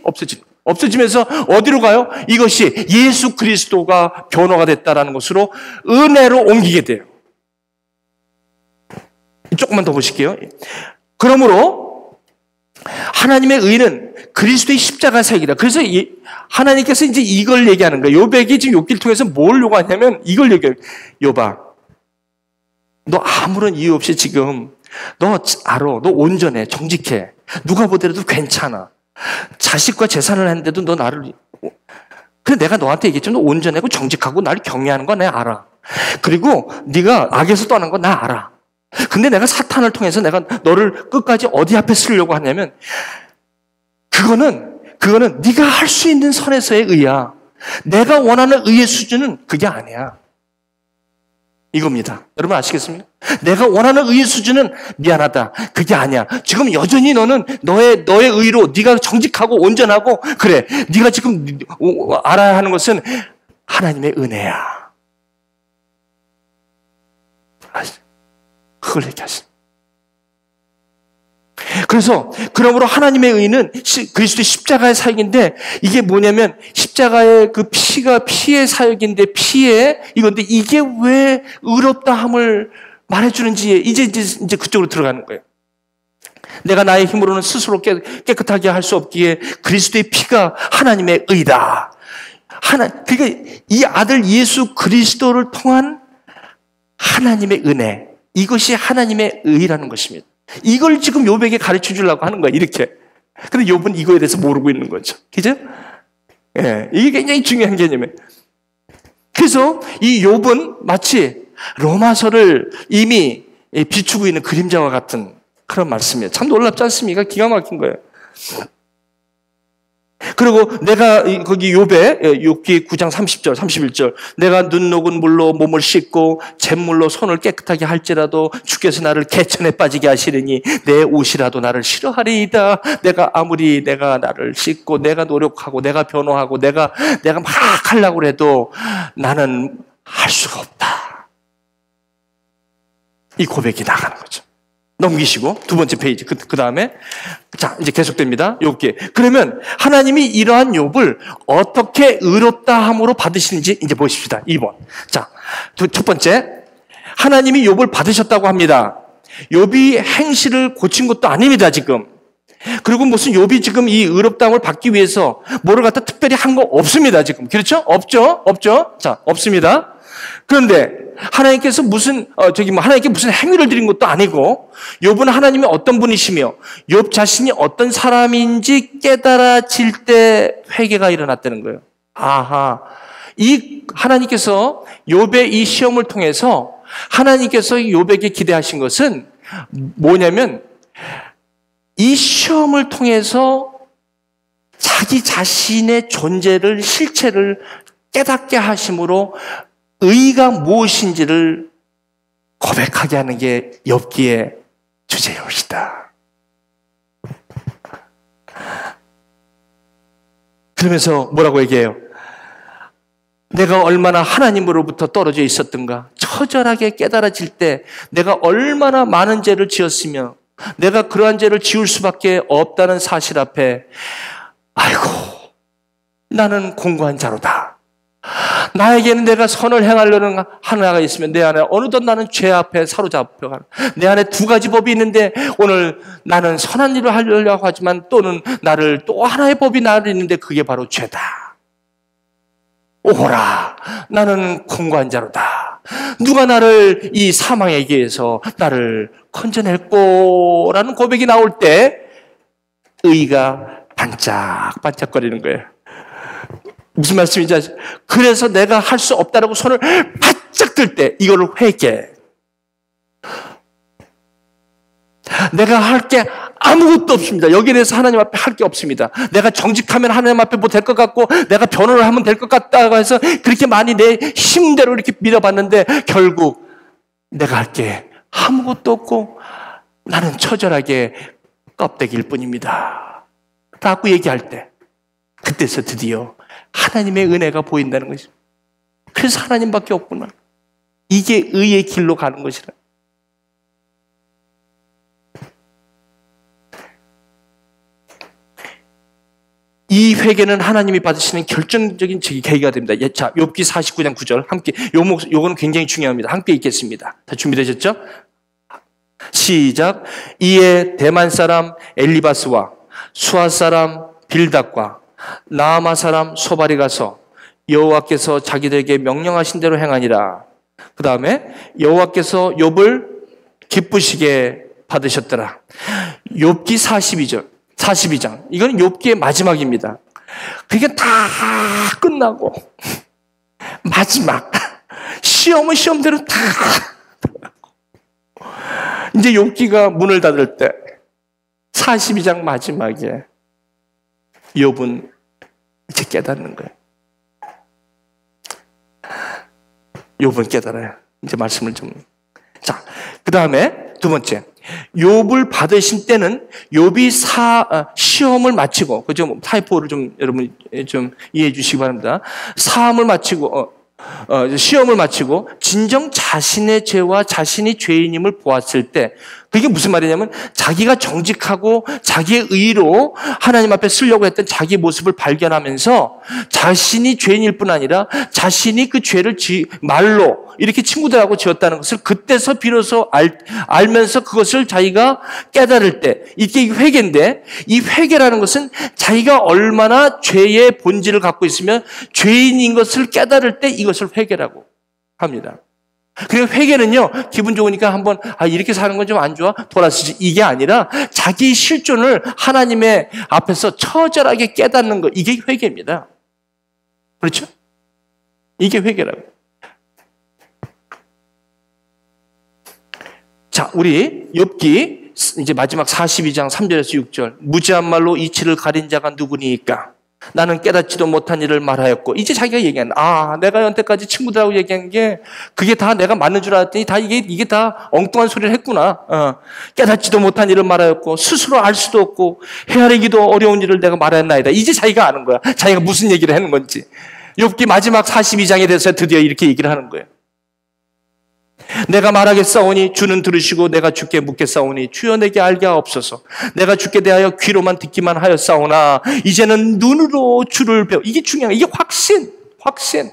없어지면서 어디로 가요? 이것이 예수 그리스도가 변호가 됐다라는 것으로 은혜로 옮기게 돼요. 조금만 더 보실게요. 그러므로 하나님의 의는 그리스도의 십자가 사역이다. 그래서 하나님께서 이제 이걸 얘기하는 거예요. 욥에게 지금 욥기를 통해서 뭘 요구하냐면 이걸 얘기해요. 욥아, 너 아무런 이유 없이 지금 너 알아. 너 온전해. 정직해. 누가 보더라도 괜찮아. 자식과 재산을 했는데도 너 나를. 그래 내가 너한테 얘기했죠. 너 온전하고 정직하고 나를 경외하는 거 내가 알아. 그리고 네가 악에서 떠난 거 나 알아. 근데 내가 사탄을 통해서 내가 너를 끝까지 어디 앞에 쓰려고 하냐면 그거는 네가 할 수 있는 선에서의 의야. 내가 원하는 의의 수준은 그게 아니야. 이겁니다. 여러분 아시겠습니까? 내가 원하는 의의 수준은 미안하다. 그게 아니야. 지금 여전히 너는 너의 의로 네가 정직하고 온전하고 그래. 네가 지금 알아야 하는 것은 하나님의 은혜야. 그걸 얘기하십니다. 그래서 그러므로 하나님의 의는 그리스도의 십자가의 사역인데 이게 뭐냐면 십자가의 그 피의 사역인데 이건데 이게 왜 의롭다함을 말해주는지 이제 그쪽으로 들어가는 거예요. 내가 나의 힘으로는 스스로 깨끗하게 할 수 없기에 그리스도의 피가 하나님의 의다. 그러니까 이 아들 예수 그리스도를 통한 하나님의 은혜, 이것이 하나님의 의라는 것입니다. 이걸 지금 욥에게 가르쳐 주려고 하는 거야, 이렇게. 근데 욥은 이거에 대해서 모르고 있는 거죠. 그죠? 예, 이게 굉장히 중요한 개념이에요. 그래서 이 욥은 마치 로마서를 이미 비추고 있는 그림자와 같은 그런 말씀이에요. 참 놀랍지 않습니까? 기가 막힌 거예요. 그리고 내가 거기 욥기 9장 30절, 31절 내가 눈 녹은 물로 몸을 씻고 잿물로 손을 깨끗하게 할지라도 주께서 나를 개천에 빠지게 하시리니 내 옷이라도 나를 싫어하리이다. 내가 아무리 내가 나를 씻고 내가 노력하고 내가 변호하고 내가 막 하려고 해도 나는 할 수가 없다. 이 고백이 나가는 거죠. 넘기시고 두 번째 페이지 그 다음에 자 이제 계속됩니다. 욥기. 그러면 하나님이 이러한 욥을 어떻게 의롭다함으로 받으시는지 이제 보십시다. 2번. 자, 첫 번째 하나님이 욥을 받으셨다고 합니다. 욥이 행실을 고친 것도 아닙니다 지금. 그리고 무슨 욥이 지금 이 의롭다함을 받기 위해서 뭐를 갖다 특별히 한 거 없습니다 지금. 그렇죠? 없죠? 자, 없습니다. 그런데 하나님께서 하나님께 무슨 행위를 드린 것도 아니고 욥은 하나님이 어떤 분이시며 욥 자신이 어떤 사람인지 깨달아질 때 회개가 일어났다는 거예요. 아하. 이 하나님께서 욥의 이 시험을 통해서 하나님께서 욥에게 기대하신 것은 뭐냐면 이 시험을 통해서 자기 자신의 존재를 실체를 깨닫게 하심으로 의가 무엇인지를 고백하게 하는 게 욥기의 주제였다. 그러면서 뭐라고 얘기해요? 내가 얼마나 하나님으로부터 떨어져 있었던가 처절하게 깨달아질 때 내가 얼마나 많은 죄를 지었으며 내가 그러한 죄를 지을 수밖에 없다는 사실 앞에 아이고 나는 공고한 자로다. 나에게는 내가 선을 행하려는 하나가 있으면 내 안에 어느덧 나는 죄 앞에 사로잡혀가는 내 안에 두 가지 법이 있는데 오늘 나는 선한 일을 하려고 하지만 또는 나를 또 하나의 법이 나를 있는데 그게 바로 죄다. 오호라 나는 공고한 자로다. 누가 나를 이 사망에게서 나를 건져낼꼬라는 고백이 나올 때 의가 반짝반짝거리는 거예요. 무슨 말씀인지 아시죠? 그래서 내가 할 수 없다라고 손을 바짝 들 때 이거를 회개. 내가 할 게 아무것도 없습니다. 여기에 대해서 하나님 앞에 할 게 없습니다. 내가 정직하면 하나님 앞에 뭐 될 것 같고 내가 변호를 하면 될 것 같다고 해서 그렇게 많이 내 힘대로 이렇게 밀어봤는데 결국 내가 할 게 아무것도 없고 나는 처절하게 껍데기일 뿐입니다. 라고 얘기할 때 그때서 드디어 하나님의 은혜가 보인다는 것입니다. 그래서 하나님밖에 없구나. 이게 의의 길로 가는 것이라. 이 회개는 하나님이 받으시는 결정적인 계기가 됩니다. 자, 욥기 49장 9절 함께 요거는 굉장히 중요합니다. 함께 읽겠습니다. 다 준비되셨죠? 시작. 이에 대만 사람 엘리바스와 수아 사람 빌닷과 나아마 사람 소발이 가서 여호와께서 자기들에게 명령하신 대로 행하니라. 그 다음에 여호와께서 욥을 기쁘시게 받으셨더라. 욥기 42장. 이건 욥기의 마지막입니다. 그게 다 끝나고 마지막 시험은 시험대로 다 이제 욥기가 문을 닫을 때 42장 마지막에 욥은 이제 깨닫는 거예요. 욥은 깨달아요. 이제 말씀을 좀. 자, 그 다음에 두 번째. 욥을 받으신 때는 욥이 시험을 마치고, 그 좀 타이포를 좀 여러분 좀 이해해 주시기 바랍니다. 시험을 마치고 진정 자신의 죄와 자신이 죄인임을 보았을 때, 그게 무슨 말이냐면 자기가 정직하고 자기의 의로 하나님 앞에 쓰려고 했던 자기 모습을 발견하면서 자신이 죄인일 뿐 아니라 자신이 그 죄를 말로 이렇게 친구들하고 지었다는 것을 그때서 비로소 알면서 그것을 자기가 깨달을 때, 이게 회개인데, 이 회개라는 것은 자기가 얼마나 죄의 본질을 갖고 있으면 죄인인 것을 깨달을 때 이것을 회개라고 합니다. 그리고 회개는요, 기분 좋으니까 한번 이렇게 사는 건 좀 안 좋아? 돌아서지. 이게 아니라 자기 실존을 하나님의 앞에서 처절하게 깨닫는 것, 이게 회개입니다. 그렇죠? 이게 회개라고. 자, 우리 욥기 이제 마지막 42장 3절에서 6절. 무지한 말로 이치를 가린 자가 누구니까? 나는 깨닫지도 못한 일을 말하였고. 이제 자기가 얘기하는, 내가 여태까지 친구들하고 얘기한 게 그게 다 내가 맞는 줄 알았더니 다 이게 다 엉뚱한 소리를 했구나. 깨닫지도 못한 일을 말하였고 스스로 알 수도 없고 헤아리기도 어려운 일을 내가 말했나이다. 이제 자기가 아는 거야. 자기가 무슨 얘기를 하는 건지. 욥기 마지막 42장에 대해서 드디어 이렇게 얘기를 하는 거예요. 내가 말하겠사오니 주는 들으시고 내가 주께 묻겠사오니 주여 내게 알게 하옵소서. 내가 주께 대하여 귀로만 듣기만 하였사오나 이제는 눈으로 주를 배워. 이게 중요한 거예요. 이게 확신.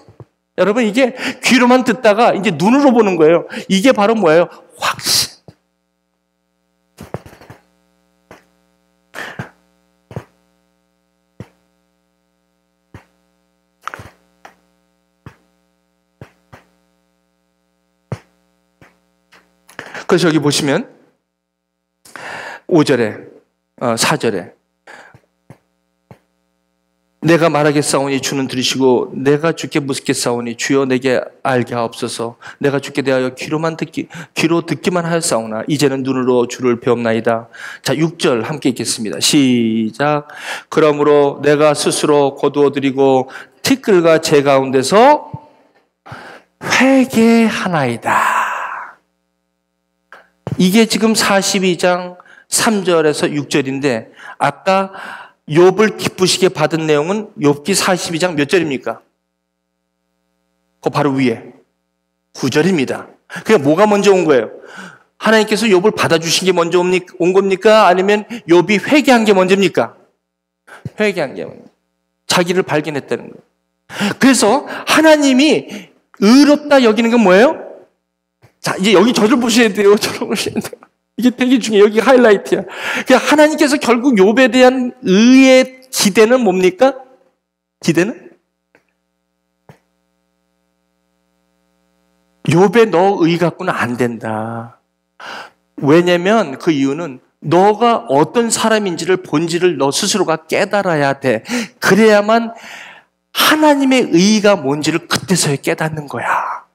여러분, 이게 귀로만 듣다가 이제 눈으로 보는 거예요. 이게 바로 뭐예요? 확신. 그래서 여기 보시면 5절에 4절에 내가 말하겠사오니 주는 들으시고 내가 주께 묻겠사오니 주여 내게 알게 하옵소서. 내가 주께 대하여 귀로 듣기만 하였사오나 이제는 눈으로 주를 배움나이다. 자, 6절 함께 읽겠습니다. 시작. 그러므로 내가 스스로 거두어드리고 티끌과 제 가운데서 회개하나이다. 이게 지금 42장 3절에서 6절인데 아까 욥을 기쁘시게 받은 내용은 욥기 42장 몇 절입니까? 그 바로 위에 9절입니다. 그게 뭐가 먼저 온 거예요? 하나님께서 욥을 받아주신 게 먼저 온 겁니까? 아니면 욥이 회개한 게 먼저입니까? 회개한 게 먼저. 자기를 발견했다는 거예요. 그래서 하나님이 의롭다 여기는 건 뭐예요? 자, 이제 여기 저를 보셔야 돼요. 저를 보셔야 돼요. 이게 되게 중요해요. 여기 하이라이트야. 그러니까 하나님께서 결국 욥에 대한 의의 기대는 뭡니까? 기대는? 욥에 너 의 갖고는 안 된다. 왜냐면 그 이유는 너가 어떤 사람인지를 본질을 너 스스로가 깨달아야 돼. 그래야만 하나님의 의가 뭔지를 그때서야 깨닫는 거야.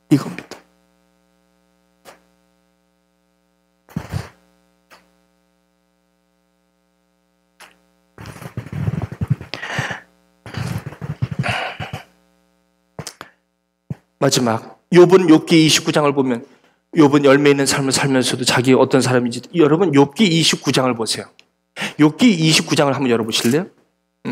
이겁니다. 마지막 욥은 욥기 29장을 보면 욥은 열매 있는 삶을 살면서도 자기 어떤 사람인지 여러분 욥기 29장을 보세요. 욥기 29장을 한번 열어보실래요?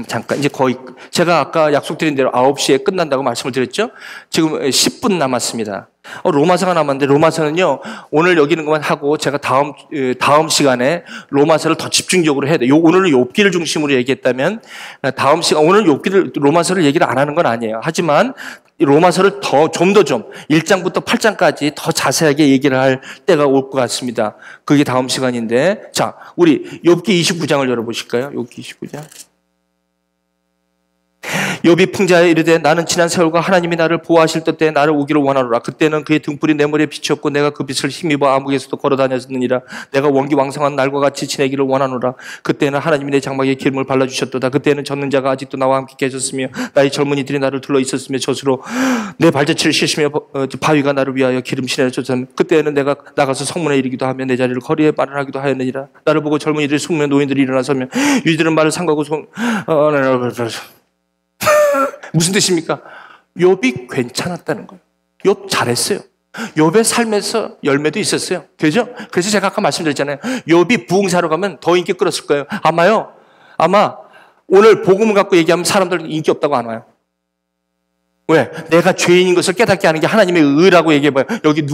잠깐, 이제 거의, 제가 아까 약속드린 대로 9시에 끝난다고 말씀을 드렸죠? 지금 10분 남았습니다. 로마서가 남았는데, 로마서는요, 오늘 여기 있는 것만 하고, 제가 다음 시간에 로마서를 더 집중적으로 해야 돼요. 오늘은 욥기를 중심으로 얘기했다면, 다음 시간, 오늘 로마서를 얘기를 안 하는 건 아니에요. 하지만, 로마서를 좀 더 1장부터 8장까지 더 자세하게 얘기를 할 때가 올 것 같습니다. 그게 다음 시간인데, 자, 우리 욥기 29장을 열어보실까요? 욥기 29장. 욥이 풍자에 이르되 나는 지난 세월과 하나님이 나를 보호하실 때에 나를 오기를 원하노라. 그때는 그의 등불이 내 머리에 비쳤고 내가 그 빛을 힘입어 암흑에서도 걸어 다녔느니라. 내가 원기 왕성한 날과 같이 지내기를 원하노라. 그때는 하나님이 내 장막에 기름을 발라주셨도다. 그때는 젖는 자가 아직도 나와 함께 계셨으며 나의 젊은이들이 나를 둘러 있었으며 젖으로 내 발자취를 씻으며 바위가 나를 위하여 기름신을 줬다. 그때는 내가 나가서 성문에 이르기도 하며 내 자리를 거리에 마련하기도 하였느니라. 나를 보고 젊은이들이 숨으며 노인들이 일어나서며 유희들은 말을 삼가고 무슨 뜻입니까? 욥이 괜찮았다는 거예요. 욥 잘했어요. 욥의 삶에서 열매도 있었어요. 그죠? 그래서 제가 아까 말씀드렸잖아요. 욥이 부흥사로 가면 더 인기 끌었을 거예요. 아마 오늘 복음을 갖고 얘기하면 사람들 인기 없다고 안 와요. 왜? 내가 죄인인 것을 깨닫게 하는 게 하나님의 의라고 얘기해봐요. 여기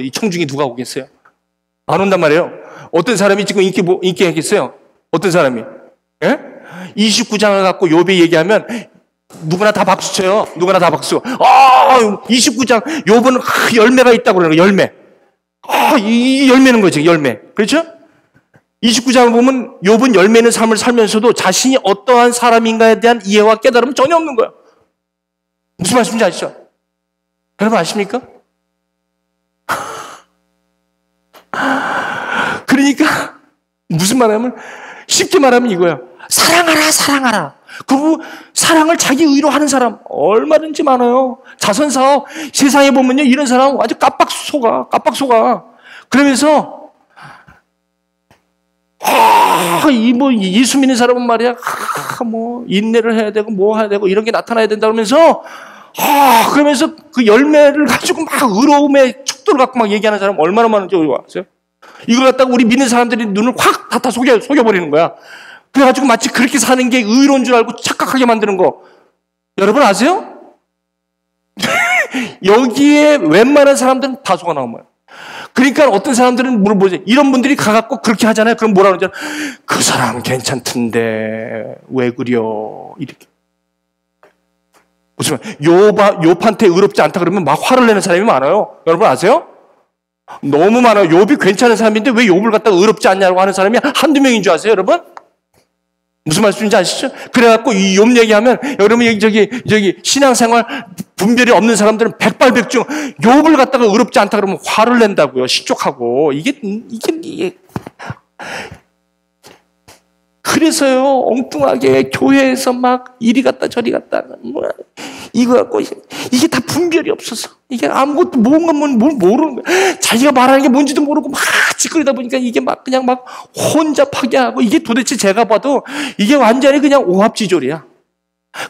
이 청중이 누가 오겠어요? 안 온단 말이에요. 어떤 사람이 지금 인기 하겠어요? 어떤 사람이? 예? 29장을 갖고 욥이 얘기하면 누구나 다 박수쳐요. 누구나 다 박수. 29장 욥은 열매가 있다고 그러는 거예요. 열매. 이 열매는 거죠. 열매. 그렇죠? 29장을 보면 욥은 열매 있는 삶을 살면서도 자신이 어떠한 사람인가에 대한 이해와 깨달음은 전혀 없는 거예요. 무슨 말씀인지 아시죠? 여러분 아십니까? 그러니까 무슨 말하면 쉽게 말하면 이거예요. 사랑하라. 그 사랑을 자기 의로 하는 사람 얼마든지 많아요. 자선사업 세상에 보면요 이런 사람 아주 깜빡 속아. 그러면서 예수 믿는 사람은 말이야 인내를 해야 되고 뭐 해야 되고 이런 게 나타나야 된다 그러면서 그러면서 그 열매를 가지고 막 의로움의 척도를 갖고 막 얘기하는 사람 얼마나 많은지 아세요? 이걸 갖다가 우리 믿는 사람들이 눈을 확 다 속여버리는 거야. 그래가지고 마치 그렇게 사는 게 의로운 줄 알고 착각하게 만드는 거. 여러분 아세요? 여기에 웬만한 사람들은 다 속아 나온 거예요. 그러니까 어떤 사람들은 물어보지. 이런 분들이 가갖고 그렇게 하잖아요. 그럼 뭐라 그러잖아요. 그 사람 괜찮던데 왜 그려? 이렇게. 무슨 욥한테 의롭지 않다 그러면 막 화를 내는 사람이 많아요. 여러분 아세요? 너무 많아요. 욥이 괜찮은 사람인데 왜 욥을 갖다가 의롭지 않냐고 하는 사람이 한두 명인 줄 아세요, 여러분? 무슨 말씀인지 아시죠? 그래갖고 이 욥 얘기하면 여러분 저기 신앙생활 분별이 없는 사람들은 백발백중 욥을 갖다가 의롭지 않다 그러면 화를 낸다고요. 시족하고 이게 그래서요 엉뚱하게 교회에서 막 이리 갔다 저리 갔다 이거 갖고 이게 다 분별이 없어서 이게 아무것도 뭔가 뭘 모르는 거야. 자기가 말하는 게 뭔지도 모르고 막 찌끄리다 보니까 이게 막 그냥 막 혼잡하게 하고 이게 도대체 제가 봐도 이게 완전히 그냥 오합지졸이야.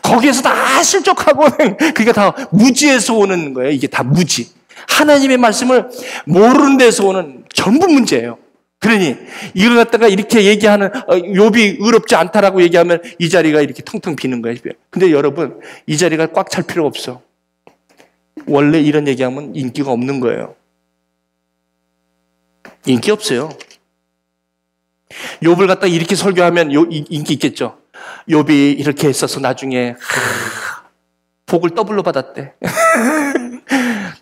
거기에서 다 실족하고 그게 다 무지에서 오는 거예요. 이게 다 무지. 하나님의 말씀을 모르는 데서 오는 전부 문제예요. 그러니 이걸 갖다가 이렇게 얘기하는 욥이 의롭지 않다라고 얘기하면 이 자리가 이렇게 텅텅 비는 거예요. 근데 여러분 이 자리가 꽉 찰 필요가 없어. 원래 이런 얘기하면 인기가 없는 거예요. 인기 없어요. 욥을 갖다가 이렇게 설교하면 인기 있겠죠. 욥이 이렇게 했어서 나중에 복을 더블로 받았대.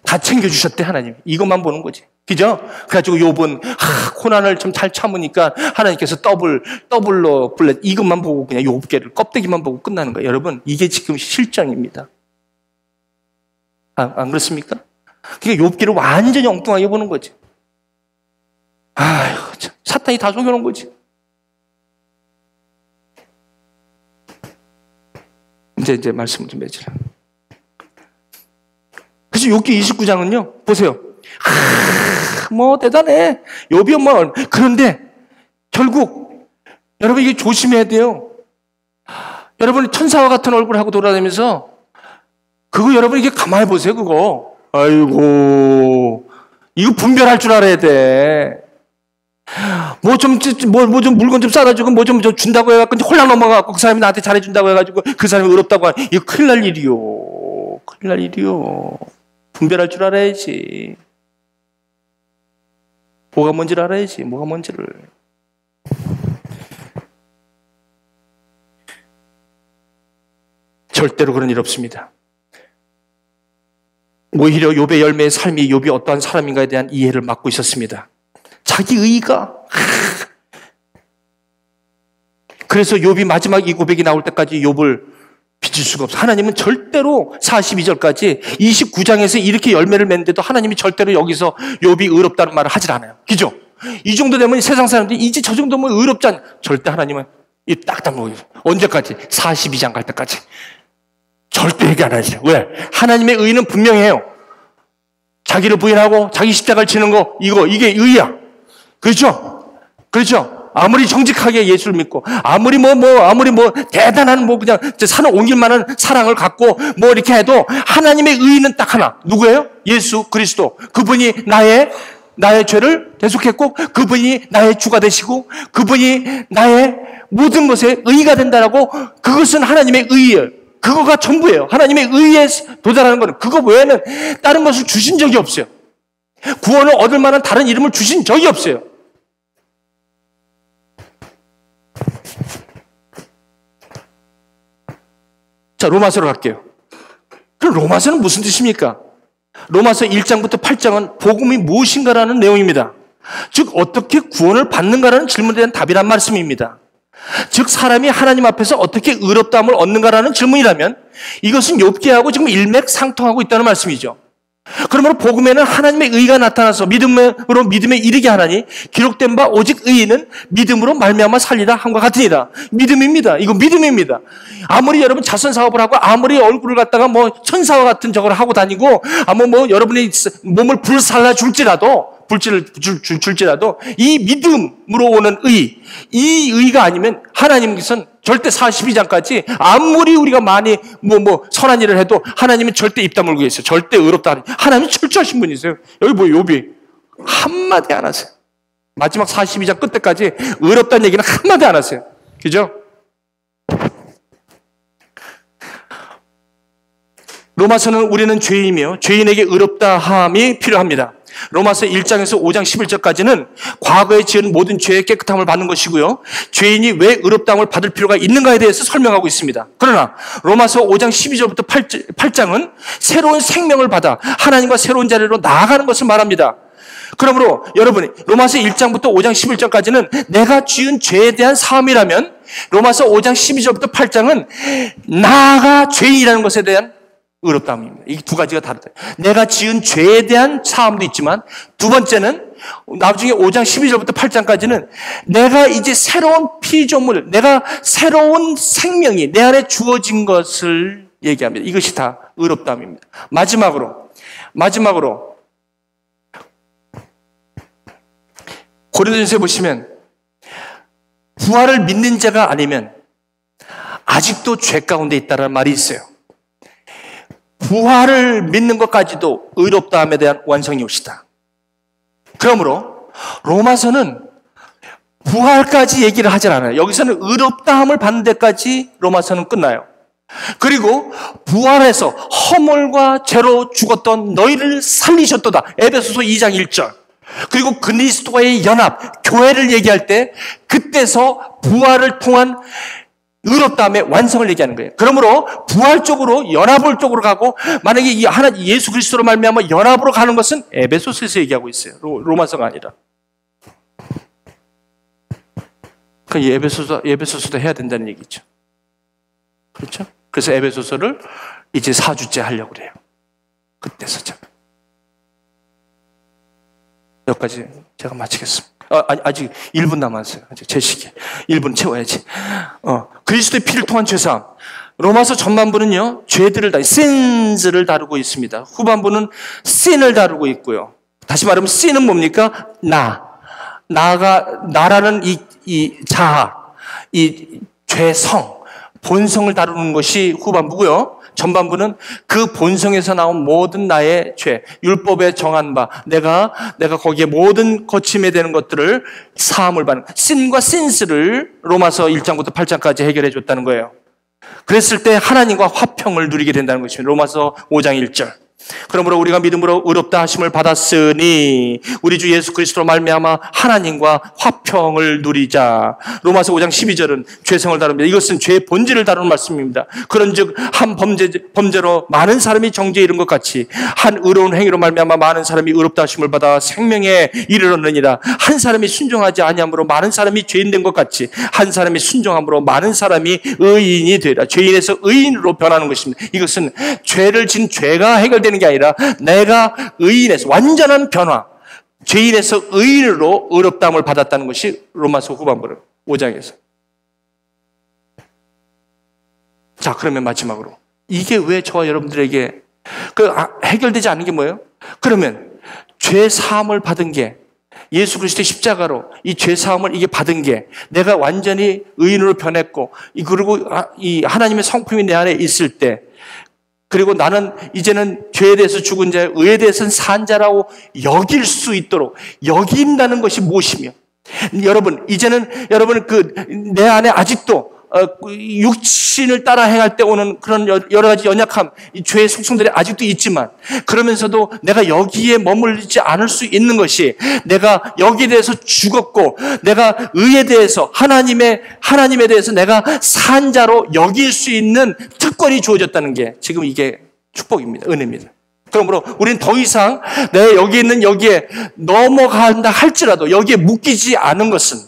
다 챙겨주셨대 하나님. 이것만 보는 거지. 그죠? 그래가지고 욥은 고난을 좀 잘 참으니까 하나님께서 더블로 블레 이것만 보고 그냥 욥계를 껍데기만 보고 끝나는 거예요. 여러분 이게 지금 실정입니다. 안 그렇습니까? 그러니까 욥기를 완전히 엉뚱하게 보는 거지. 아휴, 사탄이 다 속여놓은 거지. 이제 말씀을 좀 맺으라. 그래서 욥기 29장은요, 보세요. 대단해. 욥이 엄마. 그런데 결국 여러분 이게 조심해야 돼요. 여러분 천사와 같은 얼굴 하고 돌아다니면서 그거 여러분 이게 가만히 보세요. 그거. 아이고 이거 분별할 줄 알아야 돼. 뭐 좀 물건 좀 싸다 주고 뭐 좀 준다고 해갖고 홀랑 넘어가고 그 사람이 나한테 잘해준다고 해가지고 그 사람이 의롭다고 하니 이거 큰일 날 일이요. 큰일 날 일이요. 분별할 줄 알아야지. 뭐가 뭔지를 알아야지. 뭐가 뭔지를. 절대로 그런 일 없습니다. 오히려 욥의 열매의 삶이 욥이 어떠한 사람인가에 대한 이해를 막고 있었습니다. 자기 의의가. 그래서 욥이 마지막 이 고백이 나올 때까지 욥을 빚을 수가 없어요. 하나님은 절대로 42절까지 29장에서 이렇게 열매를 맺는데도 하나님이 절대로 여기서 욥이 의롭다는 말을 하질 않아요. 그죠? 이 정도 되면 세상 사람들이 이제 저 정도면 의롭지 않아. 절대 하나님은 이 딱딱 먹어요. 언제까지? 42장 갈 때까지. 절대 얘기 안 하죠. 왜? 하나님의 의는 분명해요. 자기를 부인하고 자기 십자가를 지는 거 이게 의야. 그렇죠? 그렇죠? 아무리 정직하게 예수를 믿고 아무리 대단한 그냥 산을 옮길 만한 사랑을 갖고 이렇게 해도 하나님의 의는 딱 하나. 누구예요? 예수 그리스도. 그분이 나의 죄를 대속했고 그분이 나의 주가 되시고 그분이 나의 모든 것에 의가 된다라고. 그것은 하나님의 의예요. 그거가 전부예요. 하나님의 의에 도달하는 거는 그거 외에는 다른 것을 주신 적이 없어요. 구원을 얻을 만한 다른 이름을 주신 적이 없어요. 자, 로마서로 갈게요. 그럼 로마서는 무슨 뜻입니까? 로마서 1장부터 8장은 복음이 무엇인가라는 내용입니다. 즉 어떻게 구원을 받는가라는 질문에 대한 답이란 말씀입니다. 즉 사람이 하나님 앞에서 어떻게 의롭다함을 얻는가라는 질문이라면 이것은 욥기하고 지금 일맥상통하고 있다는 말씀이죠. 그러므로 복음에는 하나님의 의가 나타나서 믿음으로 믿음에 이르게 하나니 기록된 바 오직 의인은 믿음으로 말미암아 살리라 함과 같으니라. 믿음입니다. 이거 믿음입니다. 아무리 여러분 자선 사업을 하고 아무리 얼굴을 갖다가 천사와 같은 저걸 하고 다니고 여러분의 몸을 불살라 줄지라도 이 믿음으로 오는 이 의가 아니면 하나님께서는 절대 42장까지 아무리 우리가 많이 선한 일을 해도 하나님은 절대 입 다물고 계세요. 절대 의롭다. 하나님은 철저하신 분이세요. 여기 욥이 한마디 안 하세요. 마지막 42장 끝때까지 의롭다는 얘기는 한마디 안 하세요. 그죠? 로마서는 우리는 죄인이며 죄인에게 의롭다함이 필요합니다. 로마서 1장에서 5장 11절까지는 과거에 지은 모든 죄의 깨끗함을 받는 것이고요. 죄인이 왜 의롭다함을 받을 필요가 있는가에 대해서 설명하고 있습니다. 그러나 로마서 5장 12절부터 8장은 새로운 생명을 받아 하나님과 새로운 자리로 나아가는 것을 말합니다. 그러므로 여러분이 로마서 1장부터 5장 11절까지는 내가 지은 죄에 대한 사함이라면 로마서 5장 12절부터 8장은 나가 죄인이라는 것에 대한 의롭다함입니다. 이 두 가지가 다르다. 내가 지은 죄에 대한 사함도 있지만 두 번째는 나중에 5장 12절부터 8장까지는 내가 이제 새로운 피조물, 내가 새로운 생명이 내 안에 주어진 것을 얘기합니다. 이것이 다 의롭다함입니다. 마지막으로 고린도전서에 보시면 부활을 믿는 자가 아니면 아직도 죄 가운데 있다는 말이 있어요. 부활을 믿는 것까지도 의롭다함에 대한 완성이 옵시다. 그러므로 로마서는 부활까지 얘기를 하질 않아요. 여기서는 의롭다함을 받는 데까지 로마서는 끝나요. 그리고 부활해서 허물과 죄로 죽었던 너희를 살리셨도다. 에베소서 2장 1절. 그리고 그리스도와의 연합, 교회를 얘기할 때 그때서 부활을 통한 의롭다함의 완성을 얘기하는 거예요. 그러므로 부활 쪽으로 연합을 쪽으로 가고 만약에 이 하나님 예수 그리스도로 말미암아 연합으로 가는 것은 에베소서에서 얘기하고 있어요. 로마서가 아니라. 그 에베소서도 해야 된다는 얘기죠. 그렇죠? 그래서 에베소서를 이제 4주째 하려고 그래요. 그때서죠. 여기까지 제가 마치겠습니다. 아직 1분 남았어요. 아직 제 시기. 1분 채워야지. 그리스도의 피를 통한 죄사함. 로마서 전반부는요, 죄들을 sins를 다루고 있습니다. 후반부는 sin을 다루고 있고요. 다시 말하면 sin은 뭡니까? 나라는 이 자아, 이 죄성, 본성을 다루는 것이 후반부고요. 전반부는 그 본성에서 나온 모든 나의 죄, 율법에 정한 바, 내가 거기에 모든 거침에 되는 것들을 사함을 받는, sin과 sins를 로마서 1장부터 8장까지 해결해 줬다는 거예요. 그랬을 때 하나님과 화평을 누리게 된다는 것입니다. 로마서 5장 1절. 그러므로 우리가 믿음으로 의롭다 하심을 받았으니 우리 주 예수 그리스도로 말미암아 하나님과 화평을 누리자. 로마서 5장 12절은 죄성을 다룹니다. 이것은 죄의 본질을 다루는 말씀입니다. 그런즉 한 범죄로 많은 사람이 정죄에 이른 것 같이 한 의로운 행위로 말미암아 많은 사람이 의롭다 하심을 받아 생명에 이르렀느니라. 한 사람이 순종하지 아니함으로 많은 사람이 죄인 된 것 같이 한 사람이 순종함으로 많은 사람이 의인이 되리라. 죄인에서 의인으로 변하는 것입니다. 이것은 죄를 진 죄가 해결되는 게 아니라 내가 의인에서 완전한 변화, 죄인에서 의인으로 의롭다함을 받았다는 것이 로마서 후반부 5장에서. 자, 그러면 마지막으로 이게 왜 저와 여러분들에게 해결되지 않는 게 뭐예요? 그러면 죄 사함을 받은 게, 예수 그리스도의 십자가로 이 죄 사함을 이게 받은 게 내가 완전히 의인으로 변했고, 그리고 이 하나님의 성품이 내 안에 있을 때, 그리고 나는 이제는 죄에 대해서 죽은 자, 의에 대해서는 산 자라고 여길 수 있도록 여긴다는 것이 무엇이며, 여러분 이제는 여러분 내 안에 아직도 육신을 따라 행할 때 오는 그런 여러 가지 연약함, 이 죄의 속성들이 아직도 있지만, 그러면서도 내가 여기에 머물지 않을 수 있는 것이, 내가 여기에 대해서 죽었고 내가 의에 대해서 하나님에 대해서 내가 산자로 여길 수 있는 특권이 주어졌다는 게 지금 이게 축복입니다. 은혜입니다. 그러므로 우리는 더 이상 내가 여기 있는 여기에 넘어간다 할지라도 여기에 묶이지 않은 것은,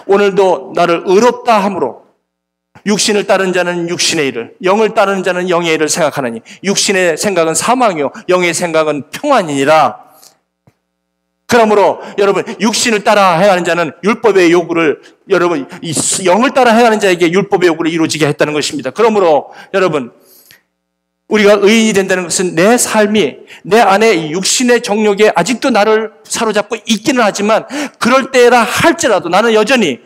오늘도 나를 의롭다 함으로 육신을 따른 자는 육신의 일을, 영을 따르는 자는 영의 일을 생각하느니 육신의 생각은 사망이요 영의 생각은 평안이니라. 그러므로 여러분, 육신을 따라 행하는 자는 율법의 요구를, 여러분 영을 따라 행하는 자에게 율법의 요구를 이루어지게 했다는 것입니다. 그러므로 여러분, 우리가 의인이 된다는 것은 내 삶이, 내 안에 육신의 정욕에 아직도 나를 사로잡고 있기는 하지만, 그럴 때라 할지라도 나는 여전히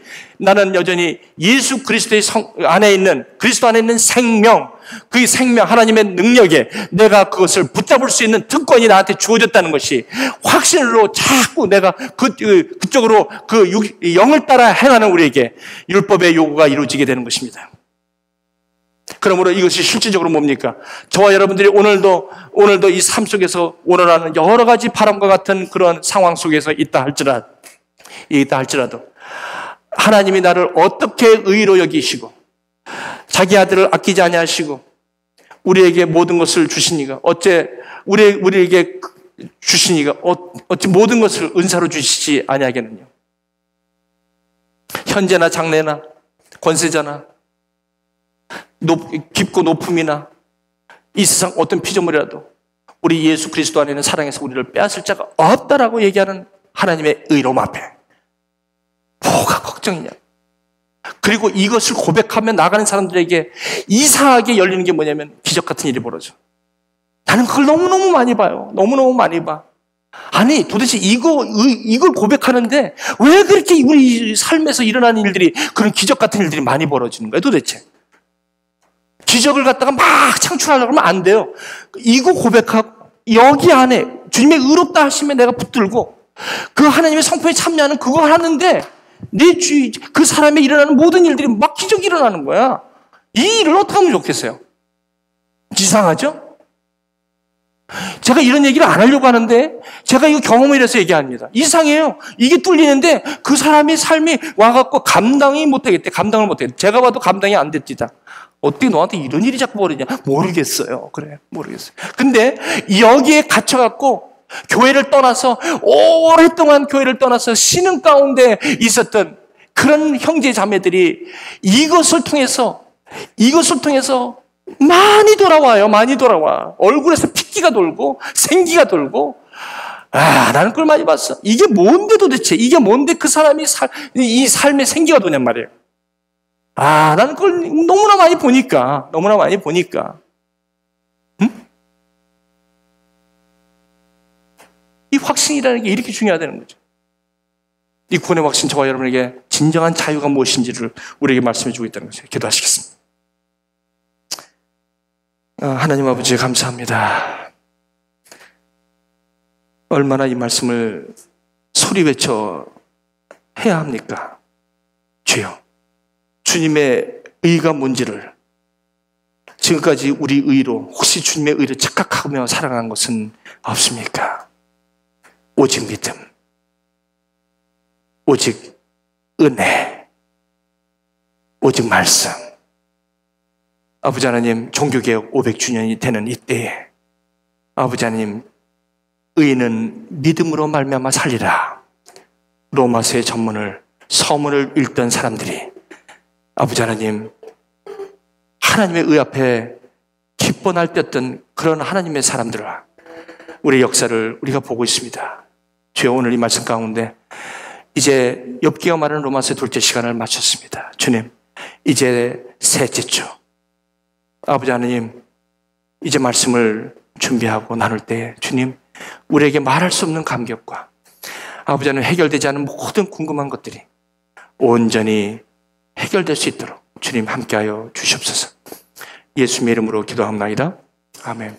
예수 그리스도의 안에 있는, 그리스도 안에 있는 생명, 그 생명, 하나님의 능력에 내가 그것을 붙잡을 수 있는 특권이 나한테 주어졌다는 것이 확신으로 자꾸 내가 그쪽으로 영을 따라 행하는 우리에게 율법의 요구가 이루어지게 되는 것입니다. 그러므로 이것이 실질적으로 뭡니까? 저와 여러분들이 오늘도 이 삶 속에서 오늘하는 여러 가지 바람과 같은 그런 상황 속에서 있다 할지라도 하나님이 나를 어떻게 의로 여기시고 자기 아들을 아끼지 아니하시고 우리에게 모든 것을 주시니가, 어째 우리에게 주시니가 어찌 모든 것을 은사로 주시지 아니하겠느냐. 현재나 장래나 권세자나 깊고 높음이나 이 세상 어떤 피조물이라도 우리 예수 그리스도 안에는 사랑해서 우리를 빼앗을 자가 없다라고 얘기하는 하나님의 의로움 앞에 뭐가 걱정이냐. 그리고 이것을 고백하며 나가는 사람들에게 이상하게 열리는 게 뭐냐면 기적 같은 일이 벌어져. 나는 그걸 너무너무 많이 봐요. 너무너무 많이 봐. 아니 도대체 이걸 고백하는데 왜 그렇게 우리 삶에서 일어나는 일들이, 그런 기적 같은 일들이 많이 벌어지는 거예요 도대체? 기적을 갖다가 막 창출하려고 하면 안 돼요. 이거 고백하고 여기 안에 주님의 의롭다 하시면 내가 붙들고 그 하나님의 성품에 참여하는 그거 하는데 그 사람에 일어나는 모든 일들이 막 기적이 일어나는 거야. 이 일을 어떻게 하면 좋겠어요? 이상하죠? 제가 이런 얘기를 안 하려고 하는데 제가 이거 경험을 해서 얘기합니다. 이상해요. 이게 뚫리는데 그 사람의 삶이 와갖고 감당을 못하겠대. 제가 봐도 감당이 안 됐지다. 어떻게 너한테 이런 일이 자꾸 벌어지냐? 모르겠어요. 그래, 모르겠어요. 근데 여기에 갇혀갖고 교회를 떠나서 오랫동안 교회를 떠나서 신흥 가운데 있었던 그런 형제 자매들이 이것을 통해서 많이 돌아와요. 많이 돌아와. 얼굴에서 핏기가 돌고 생기가 돌고, 나는 그걸 많이 봤어. 이게 뭔데 도대체? 이게 뭔데 그 사람이 이 삶에 생기가 도냔 말이에요. 나는 그걸 너무나 많이 보니까. 응? 이 확신이라는 게 이렇게 중요하다는 거죠. 이 구원의 확신, 저와 여러분에게 진정한 자유가 무엇인지를 우리에게 말씀해 주고 있다는 거죠. 기도하시겠습니다. 하나님 아버지 감사합니다. 얼마나 이 말씀을 소리 외쳐 해야 합니까? 주여, 주님의 의가 뭔지를 지금까지 우리 의로 혹시 주님의 의를 착각하며 살아간 것은 없습니까? 오직 믿음, 오직 은혜, 오직 말씀. 아버지 하나님, 종교개혁 500주년이 되는 이때에 아버지 하나님, 의인은 믿음으로 말미암아 살리라. 로마서의 전문을, 서문을 읽던 사람들이 아버지 하나님, 하나님의 의 앞에 기뻐 날뛰었던 그런 하나님의 사람들아, 우리의 역사를 우리가 보고 있습니다. 주여, 오늘 이 말씀 가운데 이제 엽기가 말하는 로마서의 둘째 시간을 마쳤습니다. 주님, 이제 셋째 주, 아버지 하나님, 이제 말씀을 준비하고 나눌 때 주님, 우리에게 말할 수 없는 감격과 아버지 하나님, 해결되지 않은 모든 궁금한 것들이 온전히 해결될 수 있도록 주님 함께하여 주시옵소서. 예수님의 이름으로 기도합나이다. 아멘.